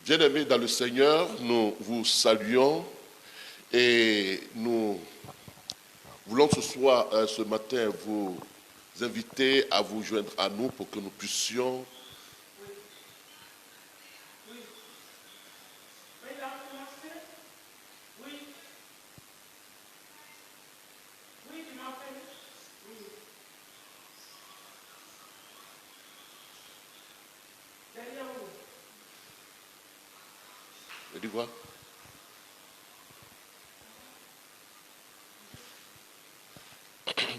Bien-aimés dans le Seigneur, nous vous saluons et nous voulons ce matin, vous inviter à vous joindre à nous pour que nous puissions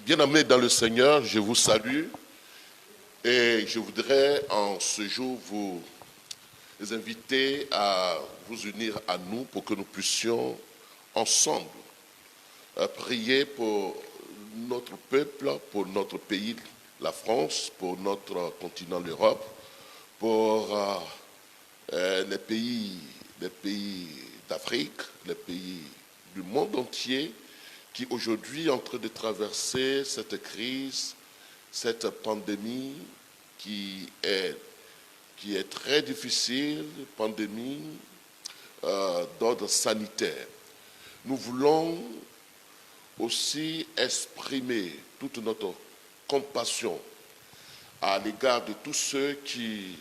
Bien-aimés dans le Seigneur, je vous salue et je voudrais en ce jour vous inviter à vous unir à nous pour que nous puissions ensemble prier pour notre peuple, pour notre pays, la France, pour notre continent, l'Europe, pour les pays d'Afrique, les pays du monde entier qui aujourd'hui est en train de traverser cette crise, cette pandémie qui est très difficile, pandémie d'ordre sanitaire. Nous voulons aussi exprimer toute notre compassion à l'égard de tous ceux qui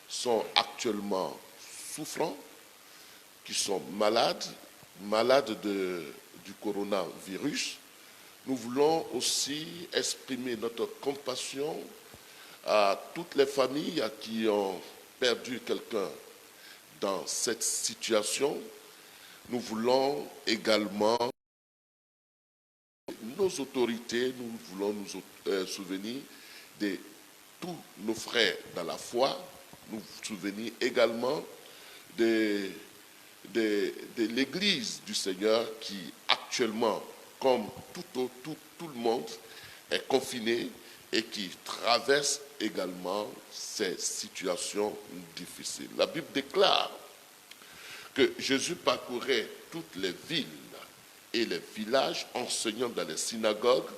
sont actuellement souffrants, qui sont malades du coronavirus. Nous voulons aussi exprimer notre compassion à toutes les familles qui ont perdu quelqu'un dans cette situation. Nous voulons également nos autorités, nous voulons nous souvenir de tous nos frères dans la foi, nous souvenir également de l'Église du Seigneur qui actuellement, comme tout le monde, est confinée et qui traverse également ces situations difficiles. La Bible déclare que Jésus parcourait toutes les villes et les villages, enseignant dans les synagogues,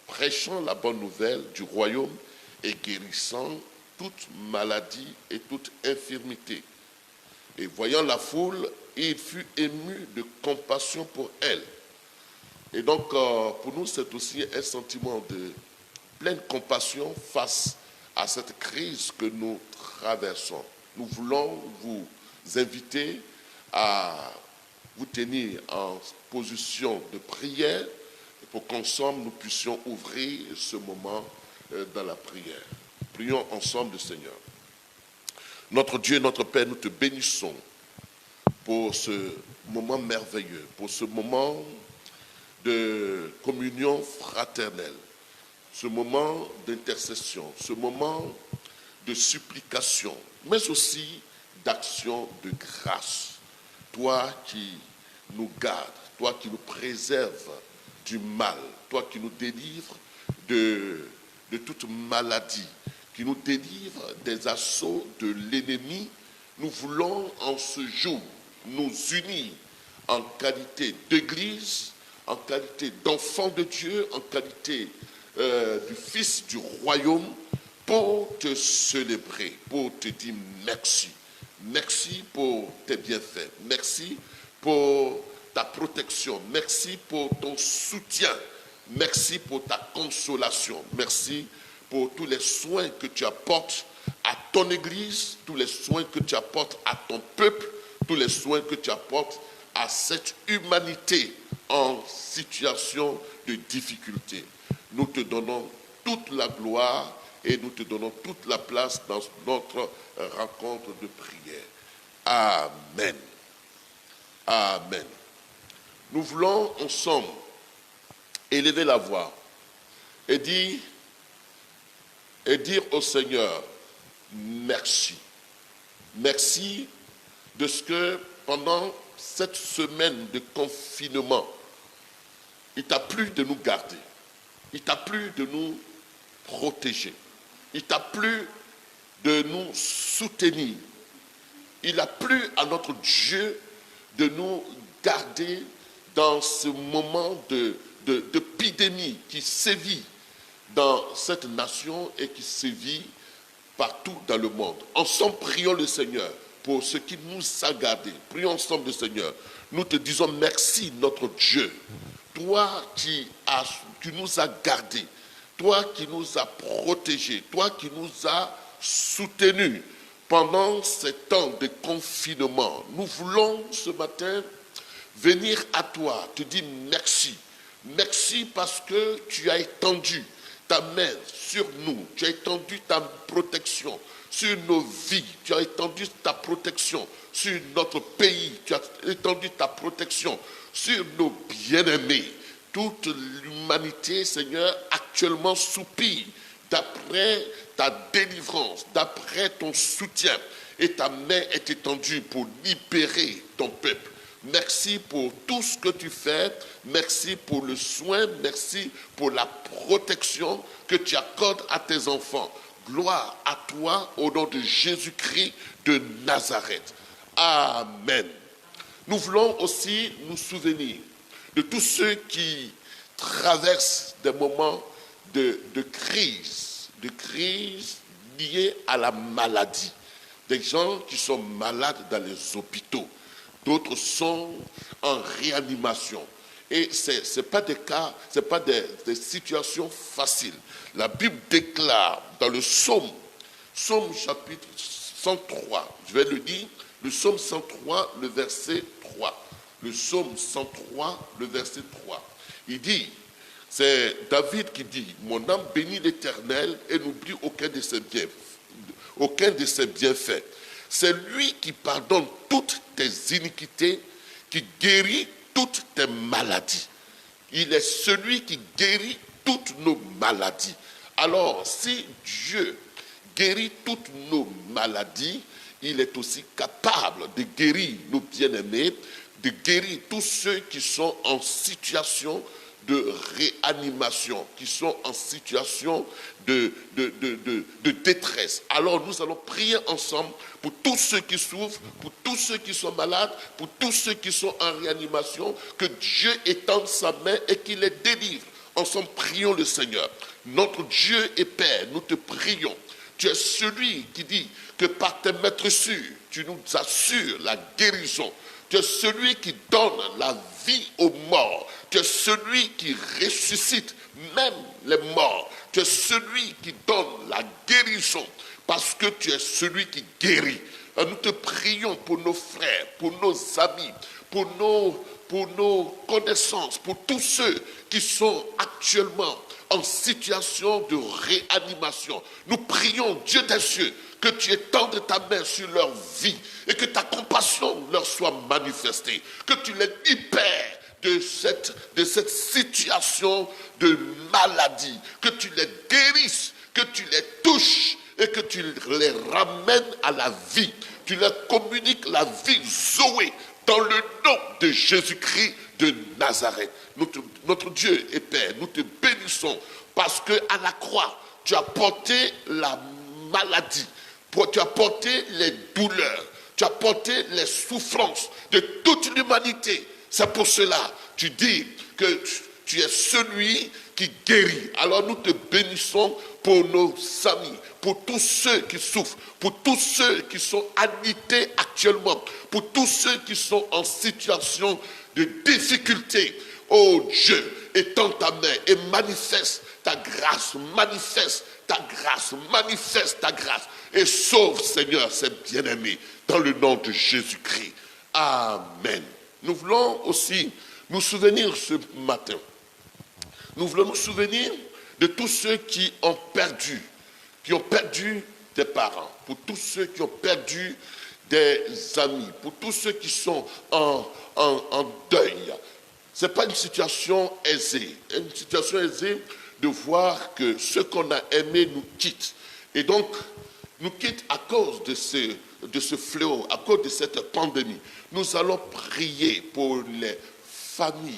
prêchant la bonne nouvelle du royaume et guérissant toute maladie et toute infirmité. Et voyant la foule, il fut ému de compassion pour elle. Et donc, pour nous, c'est aussi un sentiment de pleine compassion face à cette crise que nous traversons. Nous voulons vous inviter à vous tenir en position de prière pour qu'ensemble nous puissions ouvrir ce moment dans la prière. Prions ensemble le Seigneur. Notre Dieu, notre Père, nous te bénissons pour ce moment merveilleux, pour ce moment de communion fraternelle, ce moment d'intercession, ce moment de supplication, mais aussi d'action de grâce. Toi qui nous gardes, toi qui nous préserves du mal, toi qui nous délivres de toute maladie, qui nous délivre des assauts de l'ennemi, nous voulons en ce jour nous unir en qualité d'église, en qualité d'enfant de Dieu, en qualité du Fils du royaume, pour te célébrer, pour te dire merci. Merci pour tes bienfaits, merci pour ta protection, merci pour ton soutien, merci pour ta consolation, merci pour tous les soins que tu apportes à ton Église, tous les soins que tu apportes à ton peuple, tous les soins que tu apportes à cette humanité en situation de difficulté. Nous te donnons toute la gloire et nous te donnons toute la place dans notre rencontre de prière. Amen. Amen. Nous voulons ensemble élever la voix et dire au Seigneur, merci. Merci de ce que pendant cette semaine de confinement, il t'a plu de nous garder, il t'a plu de nous protéger, il t'a plu de nous soutenir, il a plu à notre Dieu de nous garder dans ce moment d'épidémie qui sévit dans cette nation et qui sévit partout dans le monde. Ensemble, prions le Seigneur pour ce qui nous a gardés. Prions ensemble le Seigneur. Nous te disons merci, notre Dieu. Toi qui nous as gardés, toi qui nous as protégés, toi qui nous as soutenus pendant ces temps de confinement. Nous voulons ce matin venir à toi, te dire merci. Merci parce que tu as étendu ta main sur nous, tu as étendu ta protection sur nos vies, tu as étendu ta protection sur notre pays, tu as étendu ta protection sur nos bien-aimés. Toute l'humanité, Seigneur, actuellement soupire d'après ta délivrance, d'après ton soutien. Et ta main est étendue pour libérer ton peuple. Merci pour tout ce que tu fais. Merci pour le soin. Merci pour la protection que tu accordes à tes enfants. Gloire à toi au nom de Jésus-Christ de Nazareth. Amen. Nous voulons aussi nous souvenir de tous ceux qui traversent des moments de crise liée à la maladie. Des gens qui sont malades dans les hôpitaux. D'autres sont en réanimation. Et ce n'est pas des cas, ce n'est pas des situations faciles. La Bible déclare dans le psaume chapitre 103, je vais le dire, le psaume 103, le verset 3. Le psaume 103, le verset 3. Il dit, c'est David qui dit, mon âme bénit l'Éternel et n'oublie aucun de ses bienfaits. C'est lui qui pardonne toutes tes iniquités, qui guérit toutes tes maladies. Il est celui qui guérit toutes nos maladies. Alors, si Dieu guérit toutes nos maladies, il est aussi capable de guérir nos bien-aimés, de guérir tous ceux qui sont en situation de réanimation, qui sont en situation de détresse. Alors nous allons prier ensemble pour tous ceux qui souffrent, pour tous ceux qui sont malades, pour tous ceux qui sont en réanimation, que Dieu étende sa main et qu'il les délivre. Ensemble, prions le Seigneur. Notre Dieu et Père, nous te prions. Tu es celui qui dit que par tes maîtresses, tu nous assures la guérison. Tu es celui qui donne la vie aux morts. Tu es celui qui ressuscite même les morts. Tu es celui qui donne la guérison parce que tu es celui qui guérit. Nous te prions pour nos frères, pour nos amis, pour nos connaissances, pour tous ceux qui sont actuellement en situation de réanimation. Nous prions, Dieu des cieux, que tu étendes ta main sur leur vie et que ta compassion leur soit manifestée, que tu les libères de cette situation de maladie, que tu les guérisses, que tu les touches et que tu les ramènes à la vie. Tu leur communiques la vie Zoé dans le nom de Jésus-Christ de Nazareth. Notre Dieu et Père, nous te bénissons parce qu'à la croix, tu as porté la maladie, tu as porté les douleurs, tu as porté les souffrances de toute l'humanité. C'est pour cela, tu dis que tu es celui qui guérit. Alors nous te bénissons pour nos amis, pour tous ceux qui souffrent, pour tous ceux qui sont anités actuellement, pour tous ceux qui sont en situation de difficulté. Oh Dieu, étends ta main et manifeste ta grâce, manifeste ta grâce, manifeste ta grâce et sauve, Seigneur, ces bien-aimés dans le nom de Jésus-Christ. Amen. Nous voulons aussi nous souvenir ce matin. Nous voulons nous souvenir de tous ceux qui ont perdu des parents, pour tous ceux qui ont perdu des amis, pour tous ceux qui sont en deuil. Ce n'est pas une situation aisée. Une situation aisée de voir que ceux qu'on a aimés nous quittent. Et donc, nous quittent à cause de ce fléau, à cause de cette pandémie. Nous allons prier pour les familles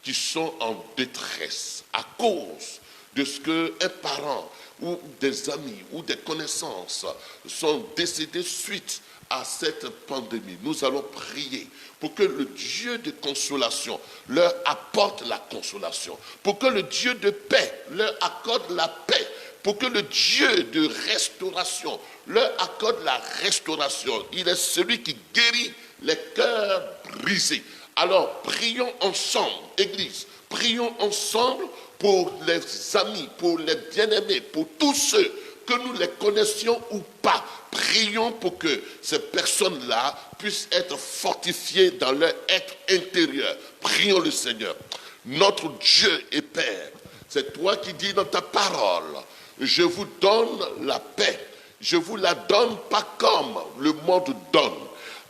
qui sont en détresse à cause de ce qu'un parent ou des amis ou des connaissances sont décédés suite à cette pandémie. Nous allons prier pour que le Dieu de consolation leur apporte la consolation, pour que le Dieu de paix leur accorde la paix pour que le Dieu de restauration leur accorde la restauration. Il est celui qui guérit les cœurs brisés. Alors, prions ensemble, Église, prions ensemble pour les amis, pour les bien-aimés, pour tous ceux que nous les connaissions ou pas. Prions pour que ces personnes-là puissent être fortifiées dans leur être intérieur. Prions le Seigneur. Notre Dieu et Père, c'est toi qui dis dans ta parole, je vous donne la paix. Je vous la donne pas comme le monde donne.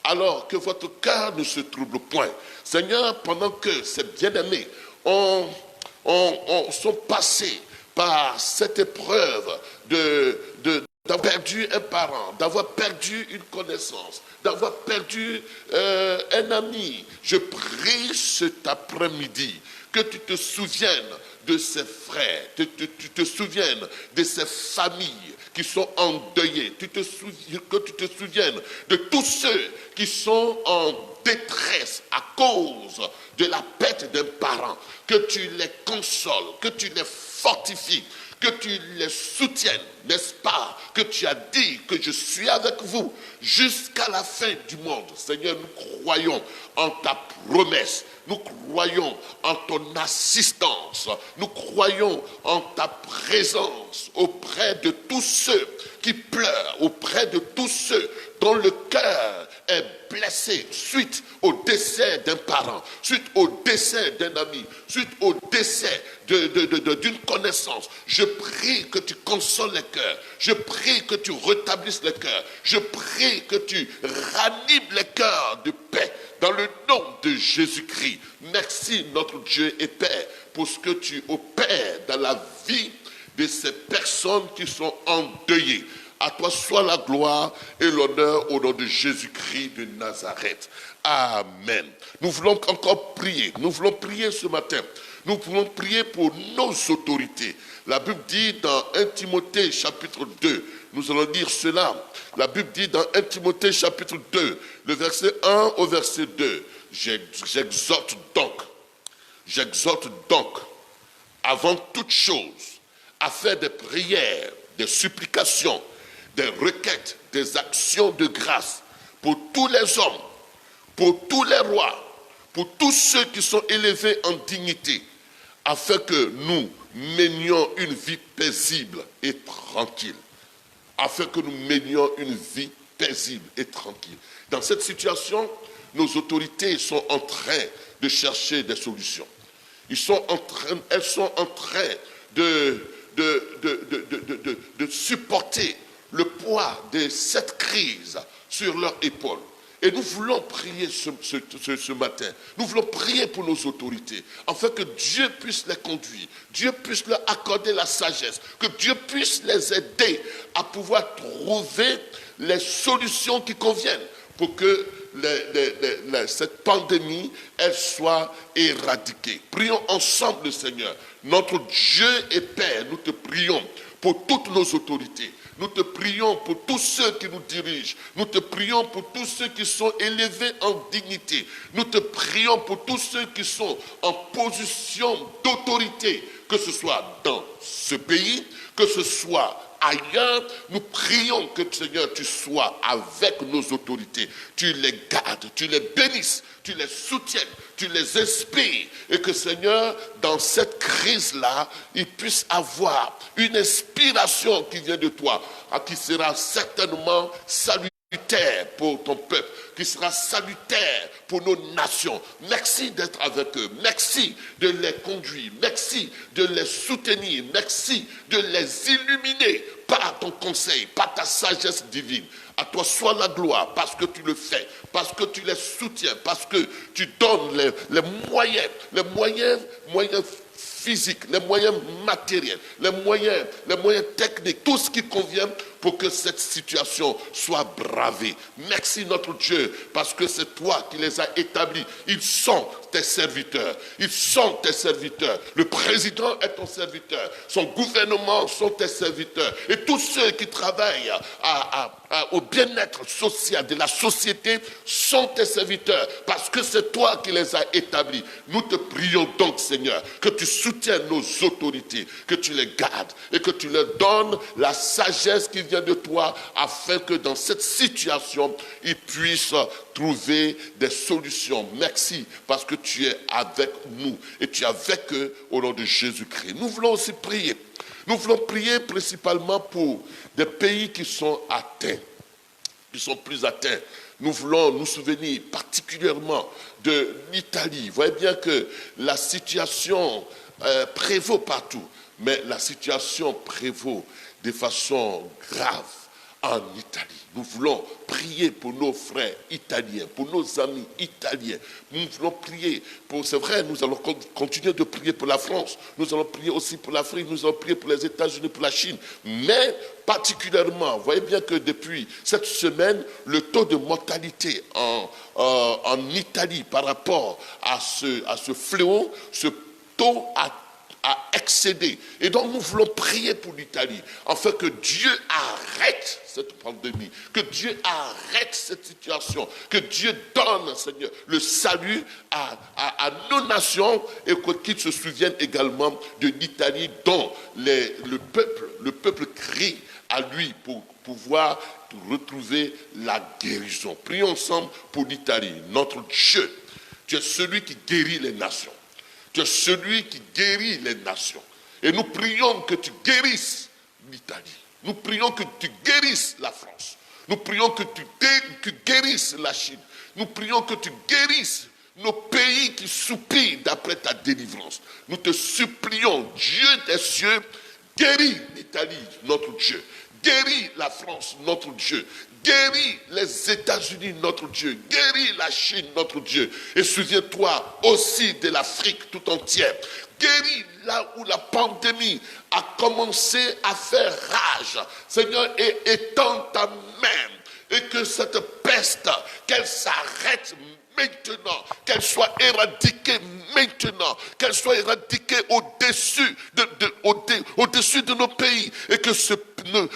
Alors que votre cœur ne se trouble point. Seigneur, pendant que ces bien-aimés sont passés par cette épreuve d'avoir perdu un parent, d'avoir perdu une connaissance, d'avoir perdu un ami, je prie cet après-midi que tu te souviennes de ces frères, tu te souviennes de ces familles qui sont endeuillées, que tu te souviennes de tous ceux qui sont en détresse à cause de la perte d'un parent, que tu les consoles, que tu les fortifies, que tu les soutiennes, n'est-ce pas? Que tu as dit que je suis avec vous jusqu'à la fin du monde. Seigneur, nous croyons en ta promesse. Nous croyons en ton assistance. Nous croyons en ta présence auprès de tous ceux qui pleurent, auprès de tous ceux dont le cœur est blessé suite au décès d'un parent, suite au décès d'un ami, suite au décès d'une connaissance. Je prie que tu consoles les cœurs. Je prie que tu rétablisses les cœurs. Je prie que tu ranimes les cœurs de paix dans le nom de Jésus-Christ. Merci notre Dieu et Père pour ce que tu opères dans la vie de ces personnes qui sont endeuillées. À toi soit la gloire et l'honneur au nom de Jésus-Christ de Nazareth. Amen. Nous voulons encore prier. Nous voulons prier ce matin. Nous voulons prier pour nos autorités. La Bible dit dans 1 Timothée chapitre 2, nous allons lire cela. La Bible dit dans 1 Timothée chapitre 2, le verset 1 au verset 2. J'exhorte donc, avant toute chose, à faire des prières, des supplications, des requêtes, des actions de grâce pour tous les hommes, pour tous les rois, pour tous ceux qui sont élevés en dignité, afin que nous menions une vie paisible et tranquille. Afin que nous menions une vie paisible et tranquille. Dans cette situation, nos autorités sont en train de chercher des solutions. Elles sont en train de supporter le poids de cette crise sur leurs épaules. Et nous voulons prier ce matin. Nous voulons prier pour nos autorités, afin que Dieu puisse les conduire, Dieu puisse leur accorder la sagesse, que Dieu puisse les aider à pouvoir trouver les solutions qui conviennent pour que cette pandémie, elle soit éradiquée. Prions ensemble le Seigneur. Notre Dieu et Père, nous te prions pour toutes nos autorités. Nous te prions pour tous ceux qui nous dirigent. Nous te prions pour tous ceux qui sont élevés en dignité. Nous te prions pour tous ceux qui sont en position d'autorité, que ce soit dans ce pays, que ce soit ailleurs. Nous prions que, Seigneur, tu sois avec nos autorités. Tu les gardes, tu les bénisses, tu les soutiennes, tu les inspires. Et que, Seigneur, dans cette crise-là, ils puissent avoir une inspiration qui vient de toi, qui sera certainement salutaire pour ton peuple, qui sera salutaire pour nos nations. Merci d'être avec eux. Merci de les conduire. Merci de les soutenir. Merci de les illuminer par ton conseil, par ta sagesse divine. À toi soit la gloire, parce que tu le fais, parce que tu les soutiens, parce que tu donnes les moyens physiques, les moyens matériels, les moyens techniques, tout ce qui convient pour que cette situation soit bravée. Merci notre Dieu, parce que c'est toi qui les as établis. Ils sont tes serviteurs. Ils sont tes serviteurs. Le président est ton serviteur. Son gouvernement sont tes serviteurs. Et tous ceux qui travaillent au bien-être social de la société sont tes serviteurs, parce que c'est toi qui les as établis. Nous te prions donc, Seigneur, que tu soutiennes nos autorités, que tu les gardes et que tu leur donnes la sagesse qui vient de toi, afin que dans cette situation, ils puissent trouver des solutions. Merci, parce que tu es avec nous et tu es avec eux au nom de Jésus-Christ. Nous voulons aussi prier. Nous voulons prier principalement pour des pays qui sont atteints, qui sont plus atteints. Nous voulons nous souvenir particulièrement de l'Italie. Vous voyez bien que la situation prévaut partout, mais la situation prévaut de façon grave en Italie. Nous voulons prier pour nos frères italiens, pour nos amis italiens. Nous voulons prier pour, c'est vrai, nous allons continuer de prier pour la France. Nous allons prier aussi pour l'Afrique, nous allons prier pour les États-Unis, pour la Chine. Mais particulièrement, vous voyez bien que depuis cette semaine, le taux de mortalité en Italie par rapport à ce fléau, ce taux a excédé. Et donc nous voulons prier pour l'Italie, afin que Dieu arrête cette pandémie, que Dieu arrête cette situation, que Dieu donne, Seigneur, le salut à nos nations, et qu'ils se souviennent également de l'Italie dont le peuple crie à lui pour pouvoir retrouver la guérison. Prions ensemble pour l'Italie. Notre Dieu, tu es celui qui guérit les nations. Tu es celui qui guérit les nations. Et nous prions que tu guérisses l'Italie. Nous prions que tu guérisses la France. Nous prions que tu guérisses la Chine. Nous prions que tu guérisses nos pays qui soupirent d'après ta délivrance. Nous te supplions, Dieu des cieux, guéris l'Italie, notre Dieu. Guéris la France, notre Dieu. Guéris les États-Unis, notre Dieu. Guéris la Chine, notre Dieu. Et souviens-toi aussi de l'Afrique tout entière. Guéris là où la pandémie a commencé à faire rage. Seigneur, et étends ta main. Et que cette peste, qu'elle s'arrête maintenant, qu'elle soit éradiquée maintenant, qu'elle soit éradiquée au-dessus de nos pays, et que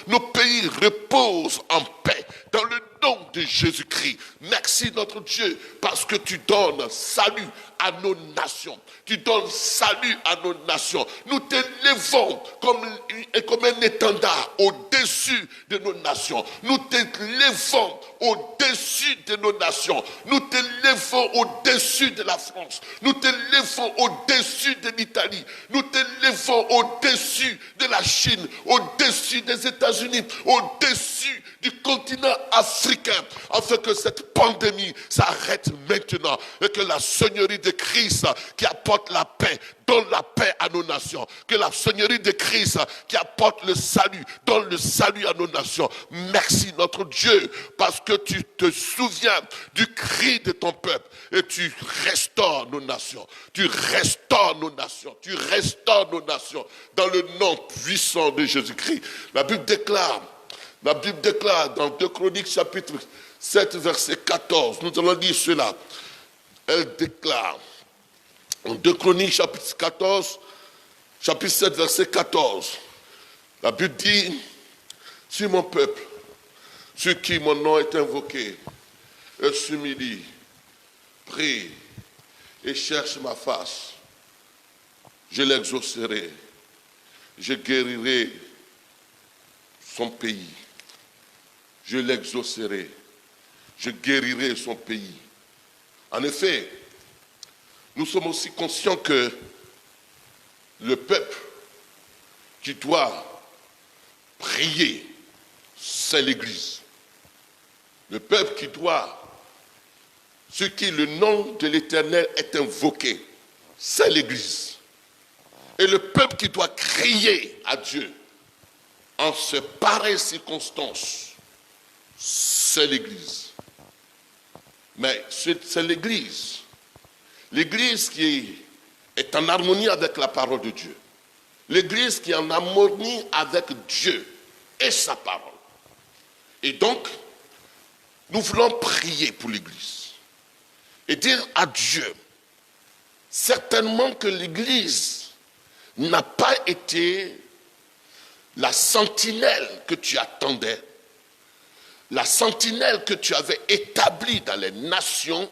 nos pays reposent en paix, dans le nom de Jésus-Christ. Merci notre Dieu, parce que tu donnes salut à nos nations. Tu donnes salut à nos nations. Nous t'élevons comme un étendard au-dessus de nos nations. Nous t'élevons au-dessus de nos nations. Nous t'élevons au-dessus de la France. Nous t'élevons au-dessus de l'Italie. Nous t'élevons au-dessus de la Chine, au-dessus des États-Unis, au-dessus du continent africain, afin que cette pandémie s'arrête maintenant et que la Seigneurie de Christ qui apporte la paix donne la paix à nos nations. Que la Seigneurie de Christ qui apporte le salut donne le salut à nos nations. Merci notre Dieu, parce que tu te souviens du cri de ton peuple et tu restaures nos nations. Tu restaures nos nations. Tu restaures nos nations dans le nom puissant de Jésus-Christ. La Bible déclare dans 2 Chroniques chapitre 7 verset 14, nous allons lire cela. Elle déclare, en 2 Chroniques chapitre 7 verset 14, la Bible dit, si mon peuple, sur qui mon nom est invoqué, s'humilie, prie et cherche ma face, je l'exaucerai, je guérirai son pays. Je l'exaucerai, je guérirai son pays. En effet, nous sommes aussi conscients que le peuple qui doit prier, c'est l'Église. Le peuple qui doit, sur qui le nom de l'Éternel est invoqué, c'est l'Église. Et le peuple qui doit crier à Dieu en ce pareille circonstance, c'est l'Église. Mais c'est l'Église. L'Église qui est en harmonie avec la parole de Dieu. L'Église qui est en harmonie avec Dieu et sa parole. Et donc, nous voulons prier pour l'Église et dire à Dieu, certainement que l'Église n'a pas été la sentinelle que tu attendais, la sentinelle que tu avais établie dans les nations,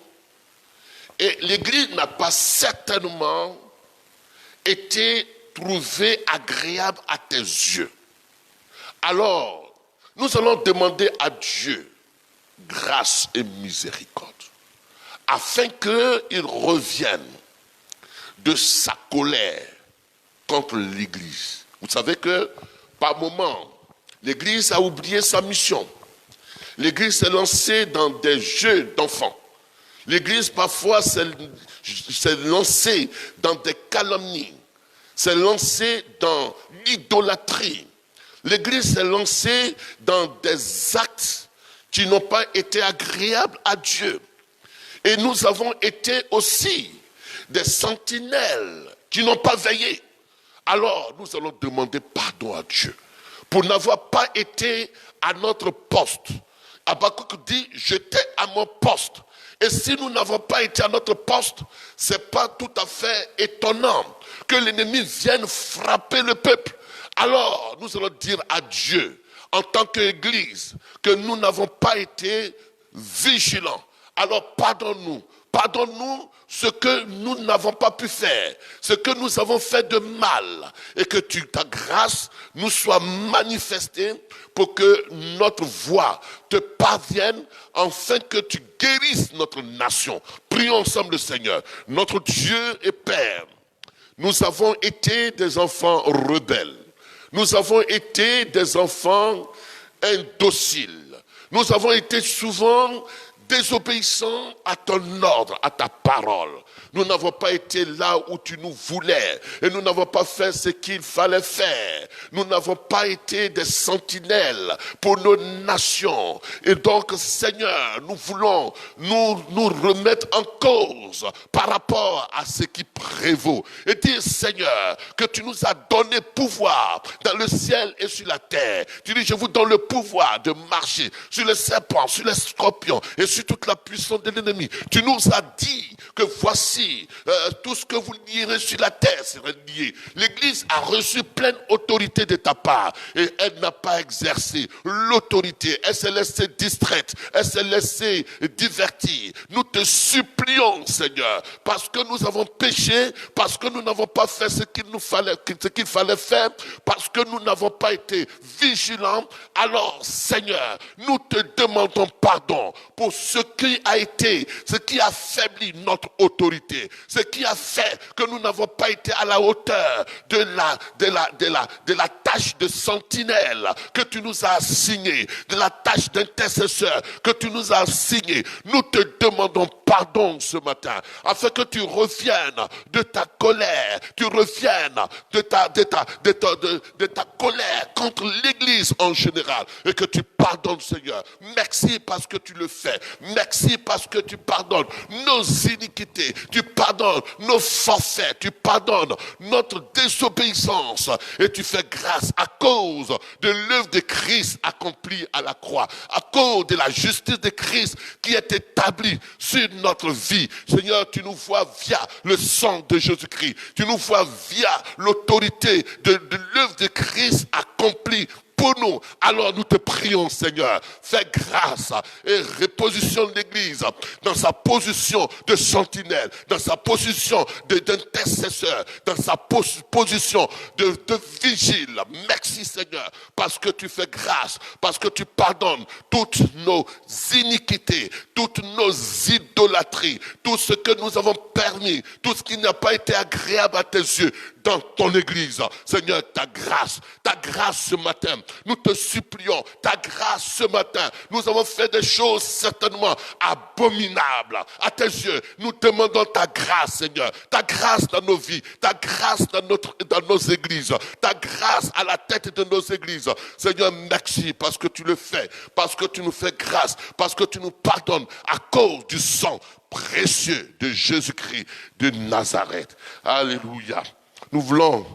et l'Église n'a pas certainement été trouvée agréable à tes yeux. Alors, nous allons demander à Dieu grâce et miséricorde, afin qu'il revienne de sa colère contre l'Église. Vous savez que, par moments, l'Église a oublié sa mission. L'Église s'est lancée dans des jeux d'enfants. L'Église, parfois, s'est lancée dans des calomnies, s'est lancée dans l'idolâtrie. L'Église s'est lancée dans des actes qui n'ont pas été agréables à Dieu. Et nous avons été aussi des sentinelles qui n'ont pas veillé. Alors, nous allons demander pardon à Dieu pour n'avoir pas été à notre poste. Habakkuk dit, j'étais à mon poste. Et si nous n'avons pas été à notre poste, ce n'est pas tout à fait étonnant que l'ennemi vienne frapper le peuple. Alors, nous allons dire à Dieu, en tant qu'Église, que nous n'avons pas été vigilants. Alors, pardonne-nous. Pardonne-nous ce que nous n'avons pas pu faire, ce que nous avons fait de mal, et que ta grâce nous soit manifestée pour que notre voix te parvienne, afin que tu guérisses notre nation. Prions ensemble le Seigneur. Notre Dieu et Père, nous avons été des enfants rebelles. Nous avons été des enfants indociles. Nous avons été souvent désobéissants à ton ordre, à ta parole. Nous n'avons pas été là où tu nous voulais et nous n'avons pas fait ce qu'il fallait faire. Nous n'avons pas été des sentinelles pour nos nations. Et donc, Seigneur, nous voulons nous remettre en cause par rapport à ce qui prévaut. Et dire, Seigneur, que tu nous as donné pouvoir dans le ciel et sur la terre. Tu dis, je vous donne le pouvoir de marcher sur les serpents, sur les scorpions et sur toute la puissance de l'ennemi. Tu nous as dit que voici, tout ce que vous lierez sur la terre sera lié. L'Église a reçu pleine autorité de ta part et elle n'a pas exercé l'autorité. Elle s'est laissée distraite, elle s'est laissée divertir. Nous te supplions, Seigneur, parce que nous avons péché, parce que nous n'avons pas fait ce qu'il fallait faire, parce que nous n'avons pas été vigilants. Alors, Seigneur, nous te demandons pardon pour ce qui a été, ce qui a affaibli notre autorité, ce qui a fait que nous n'avons pas été à la hauteur de la tâche de sentinelle que tu nous as assignée, de la tâche d'intercesseur que tu nous as assignée. Nous te demandons pardon ce matin, afin que tu reviennes de ta colère, tu reviennes de ta colère contre l'Église en général, et que tu pardonnes, Seigneur. Merci parce que tu le fais. Merci parce que tu pardonnes nos iniquités, tu pardonnes nos forfaits, tu pardonnes notre désobéissance, et tu fais grâce à cause de l'œuvre de Christ accomplie à la croix, à cause de la justice de Christ qui est établie sur notre vie. Seigneur, tu nous vois via le sang de Jésus-Christ, tu nous vois via l'autorité de l'œuvre de Christ accomplie pour nous. Alors nous te prions, Seigneur, fais grâce et repositionne l'Église dans sa position de sentinelle, dans sa position d'intercesseur, dans sa position de vigile. Merci, Seigneur, parce que tu fais grâce, parce que tu pardonnes toutes nos iniquités, toutes nos idolâtries, tout ce que nous avons permis, tout ce qui n'a pas été agréable à tes yeux dans ton Église. Seigneur, ta grâce ce matin, nous te supplions, ta grâce ce matin. Nous avons fait des choses certainement abominables à tes yeux. Nous demandons ta grâce, Seigneur, ta grâce dans nos vies, ta grâce dans nos églises, ta grâce à la tête de nos églises. Seigneur, merci parce que tu le fais, parce que tu nous fais grâce, parce que tu nous pardonnes à cause du sang précieux de Jésus-Christ de Nazareth. Alléluia. Nous voulons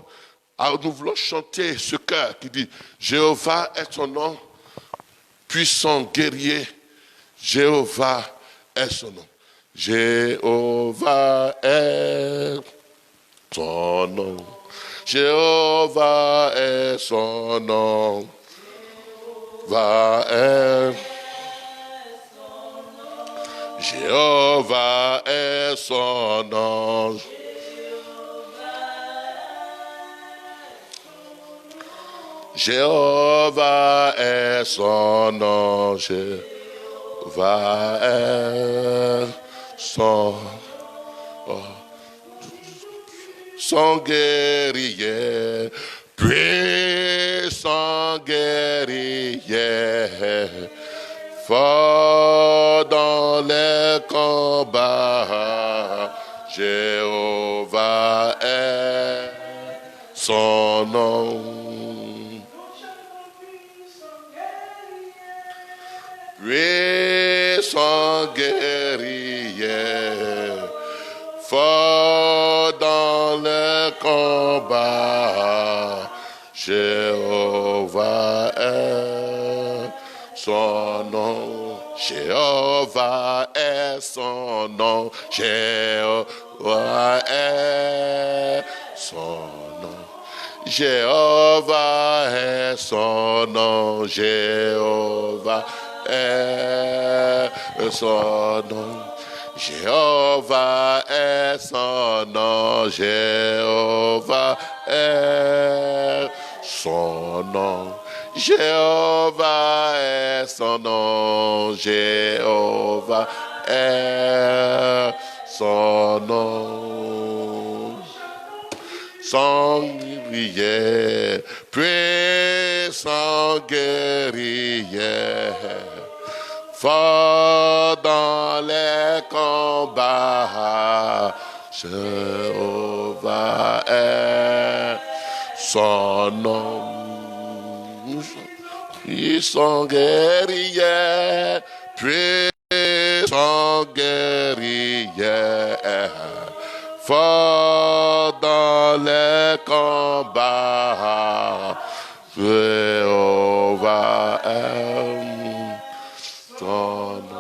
chanter ce chœur qui dit « Jéhovah est son nom, puissant guerrier, Jéhovah est son nom. Jéhovah est son nom. Jéhovah est son nom. Jéhovah est son nom. Jéhovah est son nom. Jéhovah est son guerrier, puissant guerrier, fort dans les combats. Jéhovah est son nom. Puissant guerrier, fort dans le combat, Jéhovah est son nom. Jéhovah est son nom. Jéhovah est son nom. Jéhovah est son nom. Jéhovah est son nom. Jéhovah est son nom. Jéhovah est son nom. Jéhovah est son nom. Jéhovah est son nom. Sans guerrier, puissant guerrier, fort dans les combats, Jéhovah est son nom. Puissant guerrier, puissant guerrier, fort dans les combats, Jéhovah est son nom.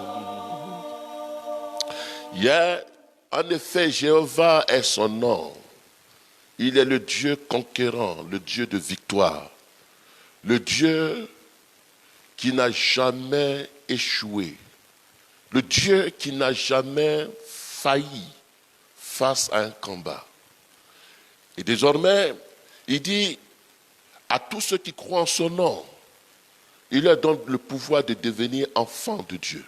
En effet, Jéhovah est son nom. Il est le Dieu conquérant, le Dieu de victoire, le Dieu qui n'a jamais échoué, le Dieu qui n'a jamais failli face à un combat. Et désormais, il dit à tous ceux qui croient en son nom, il leur donne le pouvoir de devenir enfants de Dieu.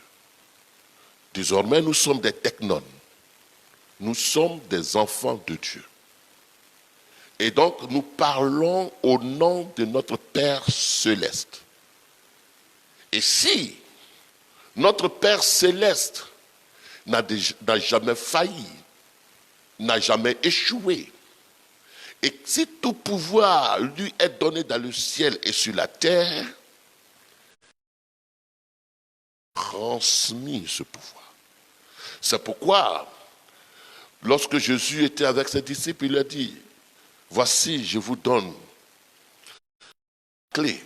Désormais, nous sommes des technones. Nous sommes des enfants de Dieu. Et donc, nous parlons au nom de notre Père céleste. Et si notre Père céleste n'a jamais failli, n'a jamais échoué, et si tout pouvoir lui est donné dans le ciel et sur la terre, transmis ce pouvoir. C'est pourquoi, lorsque Jésus était avec ses disciples, il a dit, voici, je vous donne la clé.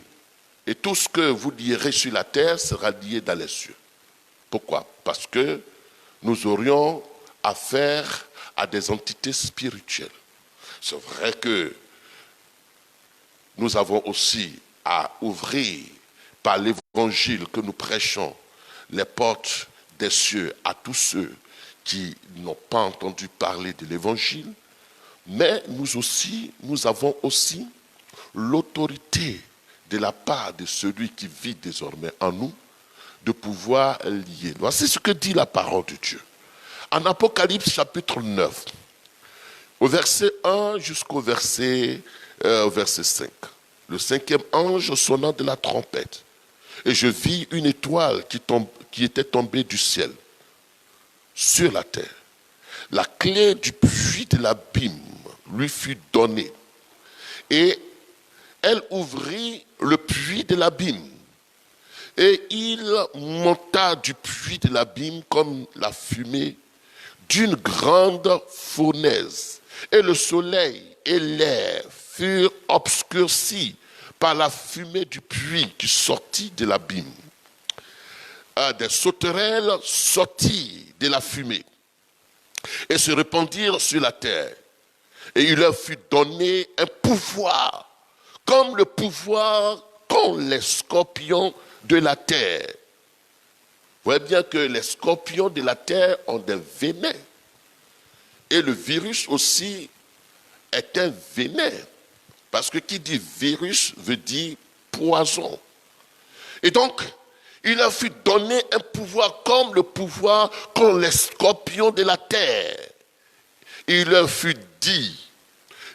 Et tout ce que vous lierez sur la terre sera lié dans les cieux. Pourquoi? Parce que nous aurions affaire à des entités spirituelles. C'est vrai que nous avons aussi à ouvrir par l'évangile que nous prêchons les portes des cieux à tous ceux qui n'ont pas entendu parler de l'évangile, mais nous avons aussi l'autorité de la part de celui qui vit désormais en nous, de pouvoir lier. Voici ce que dit la parole de Dieu. En Apocalypse chapitre 9, au verset 1 jusqu'au verset 5. Le 5e ange sonnant de la trompette. Et je vis une étoile qui était tombée du ciel sur la terre. La clé du puits de l'abîme lui fut donnée. Et elle ouvrit le puits de l'abîme. Et il monta du puits de l'abîme comme la fumée d'une grande fournaise. Et le soleil et l'air furent obscurcis par la fumée du puits qui sortit de l'abîme. des sauterelles sortirent de la fumée et se répandirent sur la terre. Et il leur fut donné un pouvoir, comme le pouvoir qu'ont les scorpions de la terre. Vous voyez bien que les scorpions de la terre ont des venins. Et le virus aussi est un venin. Parce que qui dit virus veut dire poison. Et donc, il a fut donné un pouvoir comme le pouvoir qu'ont les scorpions de la terre. Et il leur fut dit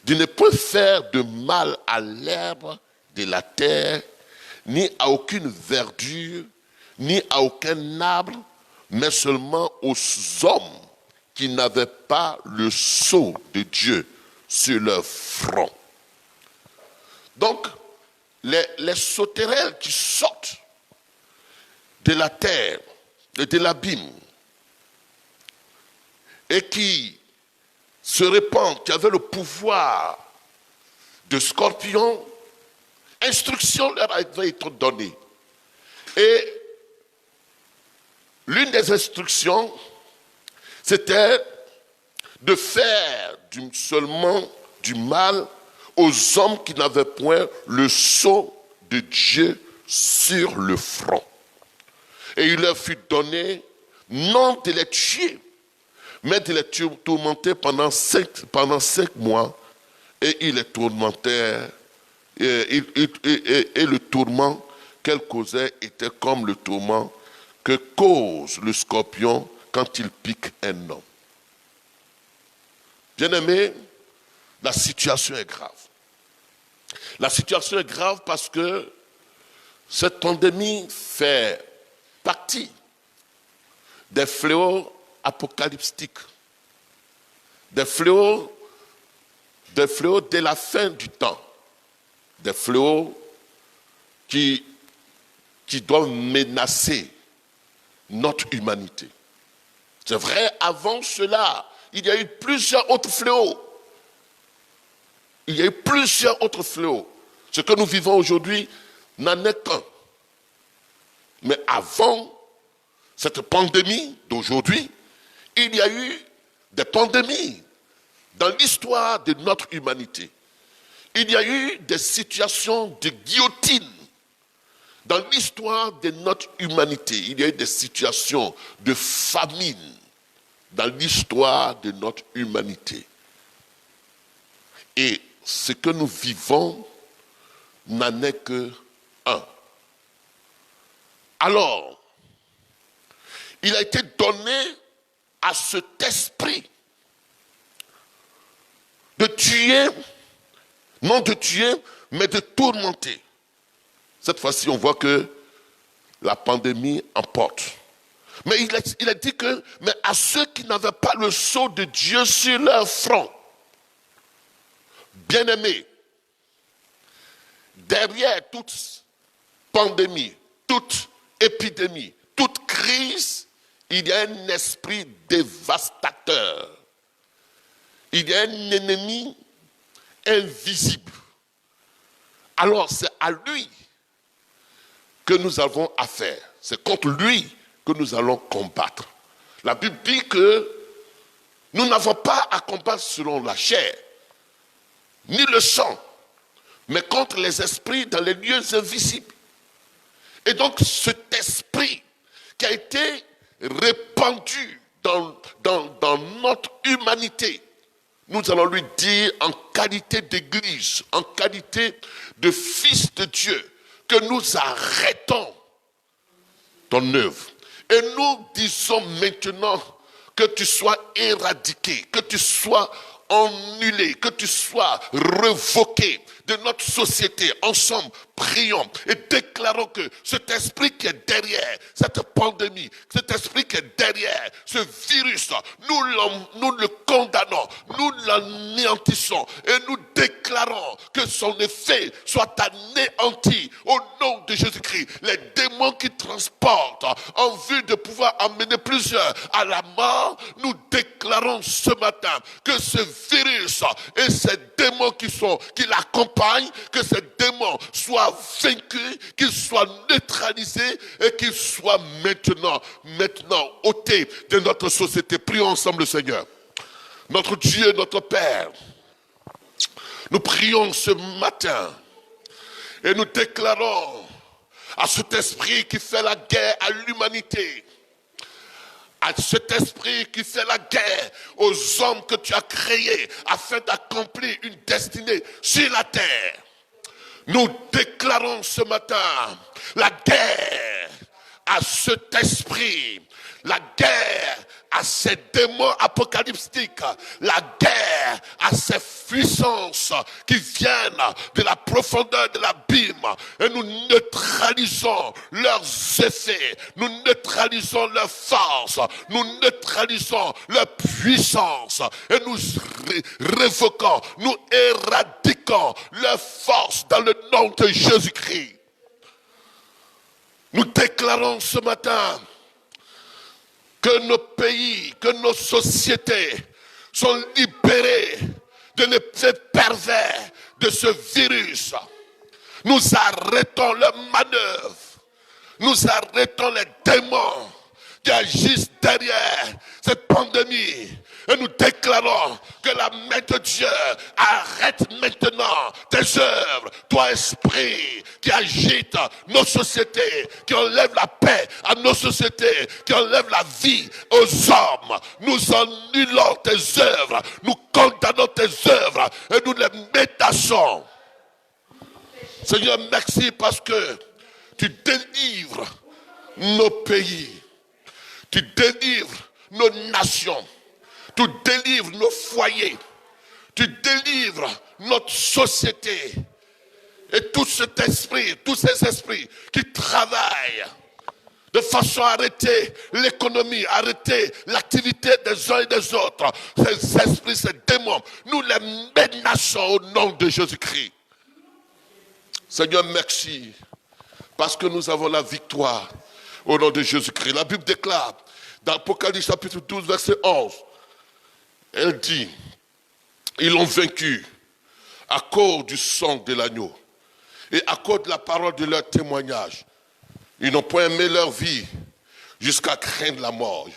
de ne point faire de mal à l'herbe de la terre, ni à aucune verdure, ni à aucun arbre, mais seulement aux hommes qui n'avaient pas le sceau de Dieu sur leur front. Donc, les sauterelles qui sortent de la terre et de l'abîme et qui se répandent, qui avaient le pouvoir de scorpions, instruction leur avait été donnée. Et l'une des instructions, c'était de faire seulement du mal aux hommes qui n'avaient point le sceau de Dieu sur le front. Et il leur fut donné non de les tuer, mais de les tourmenter pendant 5 mois. Et ils les tourmentèrent. Et le tourment qu'elle causait était comme le tourment que cause le scorpion quand il pique un homme. Bien-aimés, la situation est grave. La situation est grave parce que cette pandémie fait partie des fléaux apocalyptiques, des fléaux de la fin du temps, des fléaux qui doivent menacer notre humanité. C'est vrai, avant cela, il y a eu plusieurs autres fléaux. Il y a eu plusieurs autres fléaux. Ce que nous vivons aujourd'hui n'en est qu'un. Mais avant cette pandémie d'aujourd'hui, il y a eu des pandémies dans l'histoire de notre humanité. Il y a eu des situations de guillotine dans l'histoire de notre humanité. Il y a eu des situations de famine dans l'histoire de notre humanité. Et ce que nous vivons n'en est que un. Alors, il a été donné à cet esprit de tuer, non de tuer, mais de tourmenter. Cette fois-ci, on voit que la pandémie emporte. Mais il a dit que, mais à ceux qui n'avaient pas le sceau de Dieu sur leur front, bien-aimés, derrière toute pandémie, toute épidémie, toute crise, il y a un esprit dévastateur. Il y a un ennemi invisible. Alors c'est à lui que nous avons affaire. C'est contre lui que nous allons combattre. La Bible dit que nous n'avons pas à combattre selon la chair, ni le sang, mais contre les esprits dans les lieux invisibles. Et donc cet esprit qui a été répandu dans notre humanité, nous allons lui dire en qualité d'église, en qualité de fils de Dieu, que nous arrêtons ton œuvre. Et nous disons maintenant que tu sois éradiqué, que tu sois annulé, que tu sois revoqué de notre société. Ensemble, prions et déclarons que cet esprit qui est derrière cette pandémie, cet esprit qui est derrière ce virus, nous le condamnons, nous l'anéantissons et nous déclarons que son effet soit anéanti au nom de Jésus-Christ. Les démons qui transportent en vue de pouvoir amener plusieurs à la mort, nous déclarons ce matin que ce virus et ces démons qui bénissons, qui l'accompagne, que ces démons soient vaincus, qu'ils soient neutralisés et qu'ils soient maintenant ôtés de notre société. Prions ensemble le Seigneur. Notre Dieu, notre Père, nous prions ce matin et nous déclarons à cet esprit qui fait la guerre à l'humanité, à cet esprit qui fait la guerre aux hommes que tu as créés afin d'accomplir une destinée sur la terre. Nous déclarons ce matin la guerre à cet esprit, la guerre à ces démons apocalyptiques, la guerre à ces puissances qui viennent de la profondeur de l'abîme, et nous neutralisons leurs effets, nous neutralisons leur force, nous neutralisons leur puissance, et nous révoquons, nous éradiquons leur force dans le nom de Jésus-Christ. Nous déclarons ce matin que nos pays, que nos sociétés sont libérées de l'effet pervers de ce virus. Nous arrêtons leurs manœuvres. Nous arrêtons les démons qui agissent derrière cette pandémie. Et nous déclarons que la main de Dieu arrête maintenant tes œuvres. Toi, esprit qui agite nos sociétés, qui enlève la paix à nos sociétés, qui enlève la vie aux hommes. Nous annulons tes œuvres, nous condamnons tes œuvres et nous les menaçons. Seigneur, merci parce que tu délivres nos pays, tu délivres nos nations, tu délivres nos foyers, tu délivres notre société. Et tout cet esprit, tous ces esprits qui travaillent de façon à arrêter l'économie, arrêter l'activité des uns et des autres, ces esprits, ces démons, nous les menaçons au nom de Jésus-Christ. Seigneur, merci, parce que nous avons la victoire au nom de Jésus-Christ. La Bible déclare, dans Apocalypse chapitre 12, verset 11, elle dit, ils l'ont vaincu à cause du sang de l'agneau et à cause de la parole de leur témoignage. Ils n'ont pas aimé leur vie jusqu'à craindre la mort.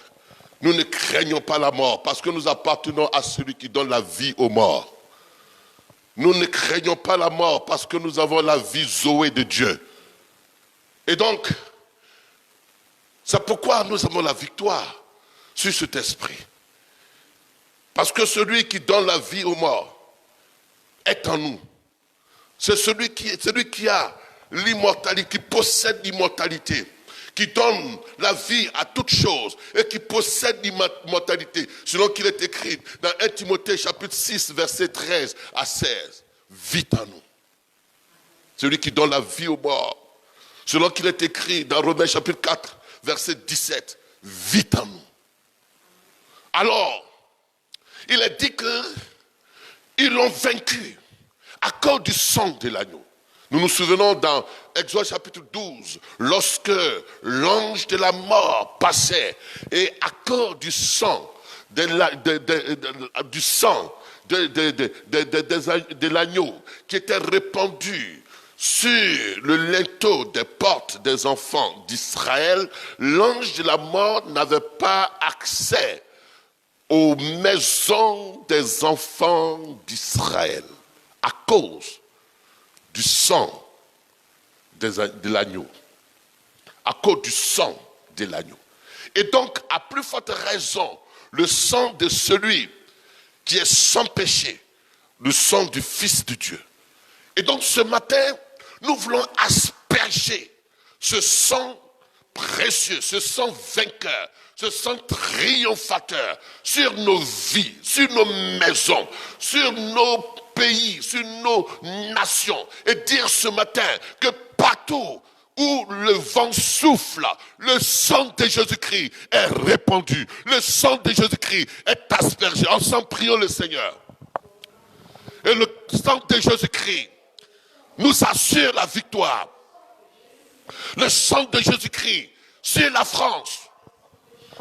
Nous ne craignons pas la mort parce que nous appartenons à celui qui donne la vie aux morts. Nous ne craignons pas la mort parce que nous avons la vie Zoé de Dieu. Et donc, c'est pourquoi nous avons la victoire sur cet esprit. Parce que celui qui donne la vie aux morts est en nous. C'est celui qui a l'immortalité, qui possède l'immortalité, qui donne la vie à toute chose et qui possède l'immortalité, selon qu'il est écrit dans 1 Timothée chapitre 6, verset 13 à 16. Vit en nous. Celui qui donne la vie aux morts, selon qu'il est écrit dans Romains chapitre 4, verset 17. Vit en nous. Alors, il est dit qu'ils l'ont vaincu à cause du sang de l'agneau. Nous nous souvenons dans Exode chapitre 12, lorsque l'ange de la mort passait et à cause du sang de l'agneau qui était répandu sur le linteau des portes des enfants d'Israël, l'ange de la mort n'avait pas accès aux maisons des enfants d'Israël à cause du sang de l'agneau. À cause du sang de l'agneau. Et donc, à plus forte raison, le sang de celui qui est sans péché, le sang du Fils de Dieu. Et donc, ce matin, nous voulons asperger ce sang précieux, ce sang vainqueur, ce sang triomphateur sur nos vies, sur nos maisons, sur nos pays, sur nos nations. Et dire ce matin que partout où le vent souffle, le sang de Jésus-Christ est répandu. Le sang de Jésus-Christ est aspergé. Ensemble, prions le Seigneur. Et le sang de Jésus-Christ nous assure la victoire. Le sang de Jésus-Christ sur la France,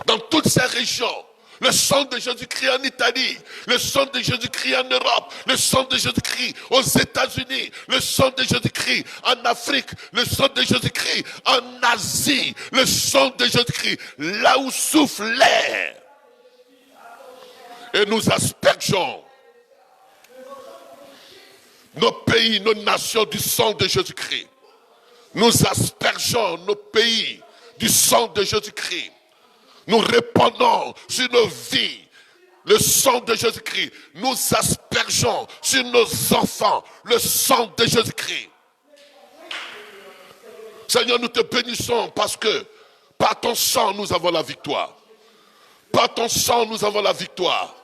dans toutes ces régions, Le sang de Jésus-Christ en Italie, le sang de Jésus-Christ en Europe, le sang de Jésus-Christ aux États-Unis, le sang de Jésus-Christ en Afrique, le sang de Jésus-Christ en Asie, le sang de Jésus-Christ là où souffle l'air. Et nous aspergeons nos pays, nos nations du sang de Jésus-Christ. Nous aspergeons nos pays du sang de Jésus-Christ. Nous répandons sur nos vies le sang de Jésus-Christ. Nous aspergeons sur nos enfants le sang de Jésus-Christ. Seigneur, nous te bénissons parce que par ton sang, nous avons la victoire. Par ton sang, nous avons la victoire.